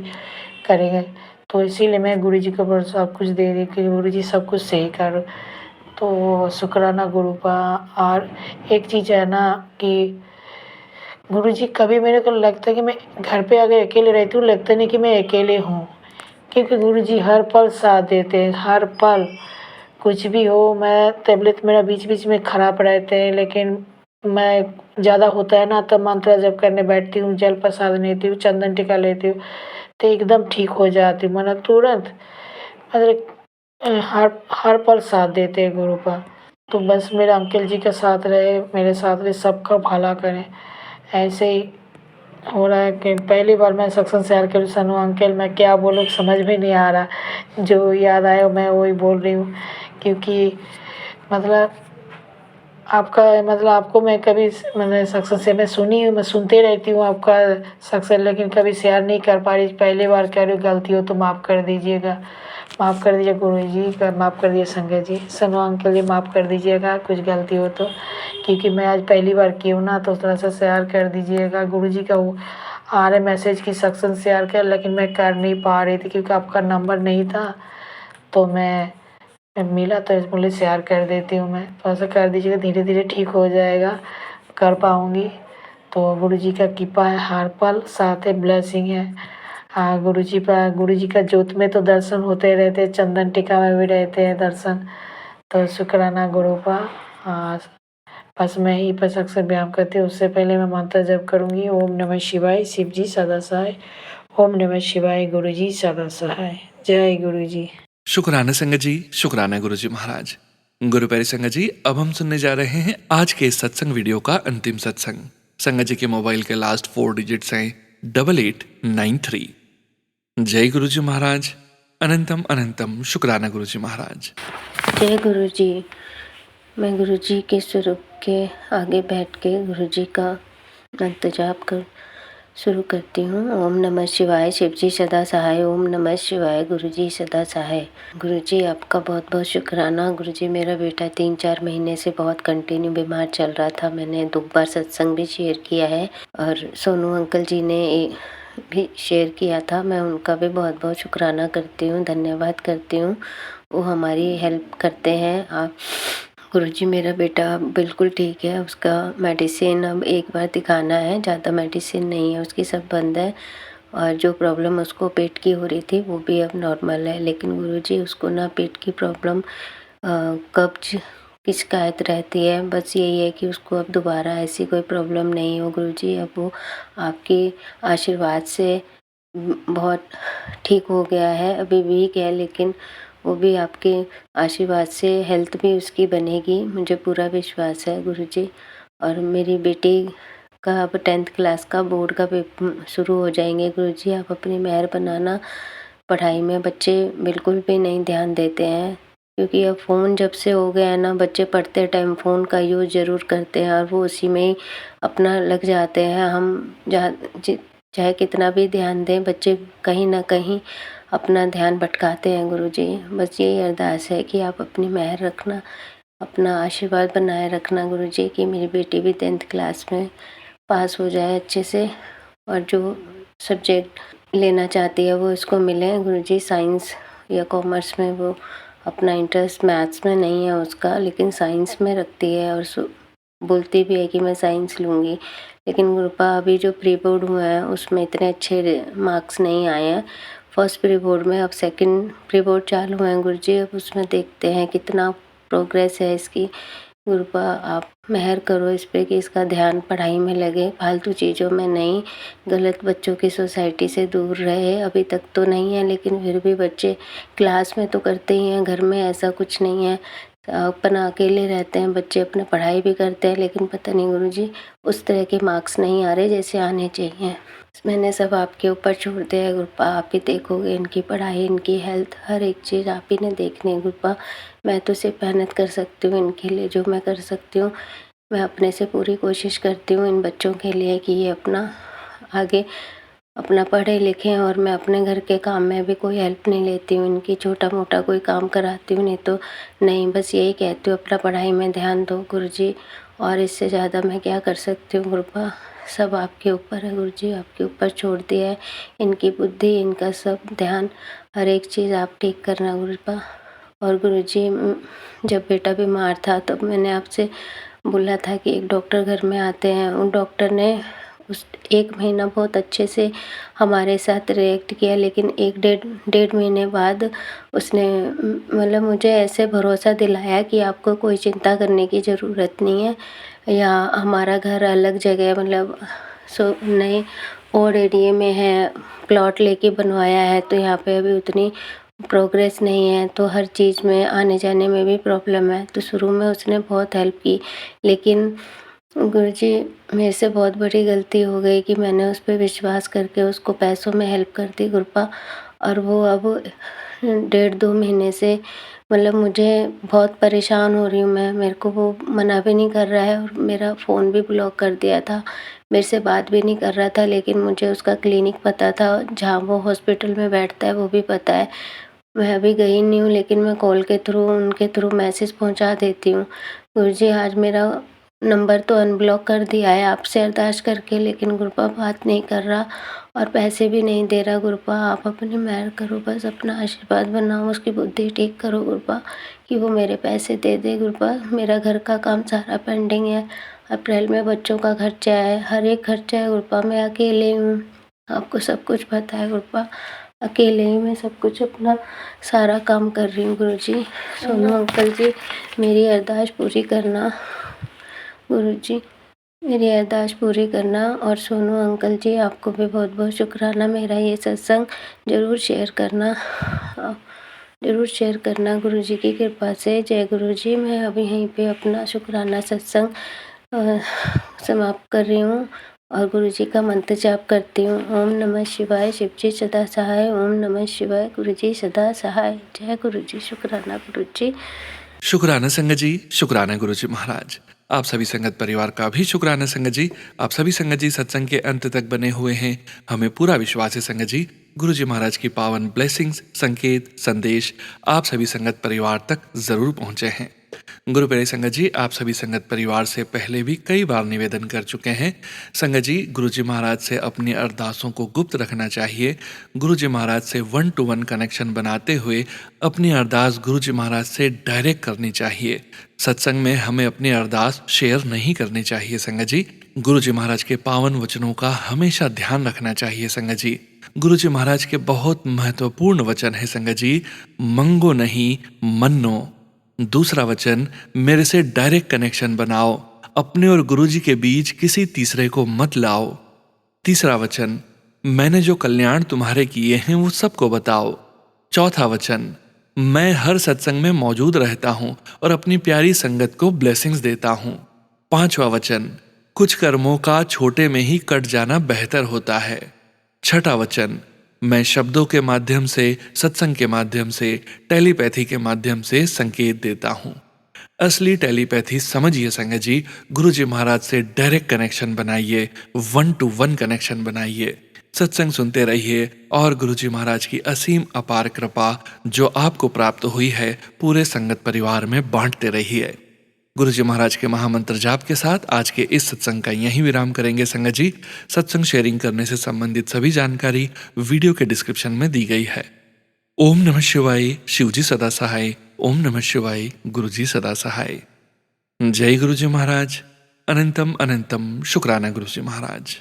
करेंगे। तो इसीलिए मैं गुरुजी के ऊपर सब कुछ दे रही कि गुरुजी सब कुछ सही करो। तो शुक्राना गुरु का। और एक चीज़ है ना कि गुरुजी कभी मेरे को लगता है कि मैं घर पे अगर अकेले रहती हूँ, लगता नहीं कि मैं अकेले हूँ, क्योंकि गुरुजी हर पल साथ देते हैं, हर पल। कुछ भी हो, मैं तबीयत मेरा बीच बीच में ख़राब रहते हैं, लेकिन मैं ज़्यादा होता है ना तो मंत्र जप करने बैठती हूँ, जल प्रसाद लेती हूँ, चंदन टीका लेती हूँ, तो एकदम ठीक हो जाती हूँ। मतलब तुरंत मतलब हर पल साथ देते हैं गुरु का। तो बस मेरे अंकल जी का साथ रहे, मेरे साथ रहे, सबका भला करें। ऐसे ही हो रहा है कि पहली बार मैं सत्संग शेयर करूँ सनू अंकल, मैं क्या बोलूँ समझ में नहीं आ रहा। जो याद आया मैं वही बोल रही हूँ, क्योंकि मतलब आपका मतलब आपको मैं कभी मैंने सत्संग से मैं सुनी हूँ, मैं सुनते रहती हूँ आपका सत्संग, लेकिन कभी शेयर नहीं कर पा रही। पहली बार कह रही हूँ, गलती हो तो माफ़ कर दीजिएगा, माफ़ कर दीजिए गुरु जी का, माफ़ कर दीजिए संगत जी, सनू अंकल जी माफ़ कर दीजिएगा कुछ गलती हो तो, क्योंकि मैं आज पहली बार की हूँ ना, तो थोड़ा सा शेयर कर दीजिएगा। गुरु जी का वो आ रहे मैसेज की सत्संग शेयर कर, लेकिन मैं कर नहीं पा रही थी क्योंकि आपका नंबर नहीं था। तो मैं मिला तो बोले शेयर कर देती हूँ, मैं थोड़ा सा कर दीजिएगा, धीरे धीरे ठीक हो जाएगा, कर पाऊँगी। तो गुरु जी का कृपा है हर पल, साथ है ब्लेसिंग है। हाँ गुरु जी का ज्योत में तो दर्शन होते रहते हैं, चंदन टीका में भी रहते हैं दर्शन। तो शुक्राना गुरु का। हाँ बस मैं ही बस अक्सर व्यायाम करती हूँ, उससे पहले मैं मंत्र जप करूँगी। ओम नमः शिवाय, शिव जी सदा सहाय। ओम नमः शिवाय, गुरु जी सदा सहाय। जय गुरु जी। शुक्राना संगत जी, शुक्राना गुरु जी महाराज। गुरु प्यारी संगत जी, अब हम सुनने जा रहे हैं आज के इस सत्संग वीडियो का अंतिम सत्संग। संगत जी के मोबाइल के लास्ट 4 डिजिट्स हैं 8893। जय गुरु जी महाराज, अनंतम अनंतम शुक्राना गुरु जी महाराज। जय गुरु जी। मैं गुरु जी के स्वरूप के आगे बैठ के गुरु जी का मंत्र जाप कर शुरू करती हूँ। ओम नमः शिवाय, शिव जी सदा सहाय। ओम नमः शिवाय, गुरु जी सदा सहाय। गुरु जी आपका बहुत बहुत शुक्राना। गुरु जी मेरा बेटा 3-4 महीने से बहुत कंटिन्यू बीमार चल रहा था। मैंने 2 बार सत्संग भी शेयर किया है और सोनू अंकल जी ने भी शेयर किया था। मैं उनका भी बहुत बहुत शुक्राना करती हूँ, धन्यवाद करती हूँ। वो हमारी हेल्प करते हैं। आप गुरुजी मेरा बेटा बिल्कुल ठीक है। उसका मेडिसिन अब एक बार दिखाना है, ज़्यादा मेडिसिन नहीं है उसकी, सब बंद है। और जो प्रॉब्लम उसको पेट की हो रही थी वो भी अब नॉर्मल है। लेकिन गुरुजी उसको ना पेट की प्रॉब्लम कब्ज की शिकायत रहती है। बस यही है कि उसको अब दोबारा ऐसी कोई प्रॉब्लम नहीं हो गुरुजी। अब वो आपके आशीर्वाद से बहुत ठीक हो गया है। अभी वीक है लेकिन वो भी आपके आशीर्वाद से हेल्थ भी उसकी बनेगी, मुझे पूरा विश्वास है गुरुजी। और मेरी बेटी का अब 10th क्लास का बोर्ड का पेपर शुरू हो जाएंगे गुरुजी। आप अपनी मेहर बनाना। पढ़ाई में बच्चे बिल्कुल भी नहीं ध्यान देते हैं, क्योंकि अब फ़ोन जब से हो गया है ना, बच्चे पढ़ते टाइम फ़ोन का यूज़ ज़रूर करते हैं और वो उसी में ही अपना लग जाते हैं। हम चाहे कितना भी ध्यान दें, बच्चे कहीं ना कहीं अपना ध्यान भटकाते हैं गुरुजी। बस यही अरदास है कि आप अपनी मेहर रखना, अपना आशीर्वाद बनाए रखना गुरुजी, कि मेरी बेटी भी 10th क्लास में पास हो जाए अच्छे से और जो सब्जेक्ट लेना चाहती है वो इसको मिले गुरुजी। साइंस या कॉमर्स में वो अपना इंटरेस्ट मैथ्स में नहीं है उसका, लेकिन साइंस में रखती है और बोलती भी है कि मैं साइंस लूँगी। लेकिन गुरुपा अभी जो प्री बोर्ड हुआ है उसमें इतने अच्छे मार्क्स नहीं आए हैं। फर्स्ट प्री बोर्ड में, अब सेकंड प्री बोर्ड चालू हैं गुरुजी। अब उसमें देखते हैं कितना प्रोग्रेस है इसकी। गुरुपा आप मेहर करो इस पे कि इसका ध्यान पढ़ाई में लगे, फालतू चीज़ों में नहीं, गलत बच्चों की सोसाइटी से दूर रहे। अभी तक तो नहीं है लेकिन फिर भी बच्चे क्लास में तो करते ही हैं, घर में ऐसा कुछ नहीं है। अपन अकेले रहते हैं, बच्चे अपने पढ़ाई भी करते हैं, लेकिन पता नहीं गुरुजी उस तरह के मार्क्स नहीं आ रहे जैसे आने चाहिए। मैंने सब आपके ऊपर छोड़ दिया है गुरुपा। आप ही देखोगे इनकी पढ़ाई, इनकी हेल्थ, हर एक चीज़ आप ही ने देखनी है गुरुपा। मैं तो सिर्फ मेहनत कर सकती हूँ इनके लिए, जो मैं कर सकती हूँ मैं अपने से पूरी कोशिश करती हूँ इन बच्चों के लिए कि ये अपना आगे अपना पढ़े लिखें। और मैं अपने घर के काम में भी कोई हेल्प नहीं लेती हूँ इनकी, छोटा मोटा कोई काम कराती हूँ नहीं तो नहीं, बस यही कहती हूँ अपना पढ़ाई में ध्यान दो गुरुजी। और इससे ज़्यादा मैं क्या कर सकती हूँ गुरुपा। सब आपके ऊपर है गुरुजी, आपके ऊपर छोड़ दिया है। इनकी बुद्धि, इनका सब ध्यान, हर एक चीज़ आप ठीक करना गुरुपा। और गुरुजी जब बेटा बीमार था तब मैंने आपसे बोला था कि एक डॉक्टर घर में आते हैं। उन डॉक्टर ने उस 1 महीना बहुत अच्छे से हमारे साथ रिएक्ट किया, लेकिन 1 डेढ़ महीने बाद उसने मतलब मुझे ऐसे भरोसा दिलाया कि आपको कोई चिंता करने की ज़रूरत नहीं है। या हमारा घर अलग जगह मतलब नए और एरिया में है, प्लॉट लेके बनवाया है, तो यहाँ पे अभी उतनी प्रोग्रेस नहीं है, तो हर चीज़ में आने जाने में भी प्रॉब्लम है। तो शुरू में उसने बहुत हेल्प की, लेकिन गुरुजी मेरे से बहुत बड़ी गलती हो गई कि मैंने उस पे विश्वास करके उसको पैसों में हेल्प कर दी गुरुपा। और वो अब 1.5-2 महीने से मतलब मुझे बहुत परेशान हो रही हूँ मैं। मेरे को वो मना भी नहीं कर रहा है और मेरा फ़ोन भी ब्लॉक कर दिया था, मेरे से बात भी नहीं कर रहा था। लेकिन मुझे उसका क्लिनिक पता था, जहाँ वो हॉस्पिटल में बैठता है वो भी पता है। मैं अभी गई नहीं हूँ, लेकिन मैं कॉल के थ्रू उनके थ्रू मैसेज पहुँचा देती हूँ। गुरुजी आज मेरा नंबर तो अनब्लॉक कर दिया है आपसे अरदास करके, लेकिन गुरुपा बात नहीं कर रहा और पैसे भी नहीं दे रहा। गुरुपा आप अपनी मेहर करो, बस अपना आशीर्वाद बनाओ, उसकी बुद्धि ठीक करो गुरुपा कि वो मेरे पैसे दे दे। गुरुपा मेरा घर का काम सारा पेंडिंग है, अप्रैल में बच्चों का खर्चा है, हर एक खर्चा है गुरुपा। मैं अकेले हूँ, आपको सब कुछ पता है गुरुपा, अकेले ही मैं सब कुछ अपना सारा काम कर रही हूँ। गुरुजी सोनू अंकल जी मेरी अरदास पूरी करना, गुरुजी मेरी अरदास पूरी करना। और सोनू अंकल जी आपको भी बहुत बहुत शुक्राना। मेरा ये सत्संग ज़रूर शेयर करना, ज़रूर शेयर करना गुरुजी की कृपा से। जय गुरुजी। मैं अभी यहीं पे अपना शुक्राना सत्संग समाप्त कर रही हूँ और गुरुजी का मंत्र जाप करती हूँ। ओम नमः शिवाय, शिवजी सदा सहाय। ओम नमः शिवाय, गुरुजी सदा सहाय। जय गुरुजी। शुक्राना गुरुजी। शुक्राना संगत जी, शुक्राना गुरुजी महाराज। आप सभी संगत परिवार का भी शुक्राना संगत जी। आप सभी संगत जी सत्संग के अंत तक बने हुए हैं। हमें पूरा विश्वास है संगत जी, गुरुजी महाराज की पावन ब्लेसिंग्स, संकेत, संदेश आप सभी संगत परिवार तक जरूर पहुंचे हैं। गुरु प्यारे संगत जी, आप सभी संगत परिवार से पहले भी कई बार निवेदन कर चुके हैं। संगत जी, गुरुजी महाराज से अपनी अरदासों को गुप्त रखना चाहिए। गुरुजी महाराज से 1-to-1 कनेक्शन बनाते हुए अपनी अरदास गुरुजी महाराज से डायरेक्ट करनी चाहिए। सत्संग में हमें अपनी अरदास शेयर नहीं करनी चाहिए संगत जी। गुरुजी महाराज के पावन वचनों का हमेशा ध्यान रखना चाहिए संगत जी। गुरुजी महाराज के बहुत महत्वपूर्ण वचन है संगत जी, मंगो नहीं मन्नो। दूसरा वचन, मेरे से डायरेक्ट कनेक्शन बनाओ, अपने और गुरुजी के बीच किसी तीसरे को मत लाओ। तीसरा वचन, मैंने जो कल्याण तुम्हारे किए हैं वो सबको बताओ। चौथा वचन, मैं हर सत्संग में मौजूद रहता हूं और अपनी प्यारी संगत को ब्लेसिंग्स देता हूं। पांचवा वचन, कुछ कर्मों का छोटे में ही कट जाना बेहतर होता है। छठा वचन, मैं शब्दों के माध्यम से, सत्संग के माध्यम से, टेलीपैथी के माध्यम से संकेत देता हूं। असली टेलीपैथी समझिए संगत जी, गुरुजी महाराज से डायरेक्ट कनेक्शन बनाइए, 1-to-1 कनेक्शन बनाइए, सत्संग सुनते रहिए और गुरुजी महाराज की असीम अपार कृपा जो आपको प्राप्त हुई है पूरे संगत परिवार में बांटते रहिए। गुरुजी महाराज के महामंत्र जाप के साथ आज के इस सत्संग का यहीं विराम करेंगे संगत जी। सत्संग शेयरिंग करने से संबंधित सभी जानकारी वीडियो के डिस्क्रिप्शन में दी गई है। ओम नमः शिवाय, शिवजी सदा सहाय। ओम नमः शिवाय, गुरुजी सदा सहाय। जय गुरुजी महाराज। अनंतम अनंतम शुक्राना गुरुजी महाराज।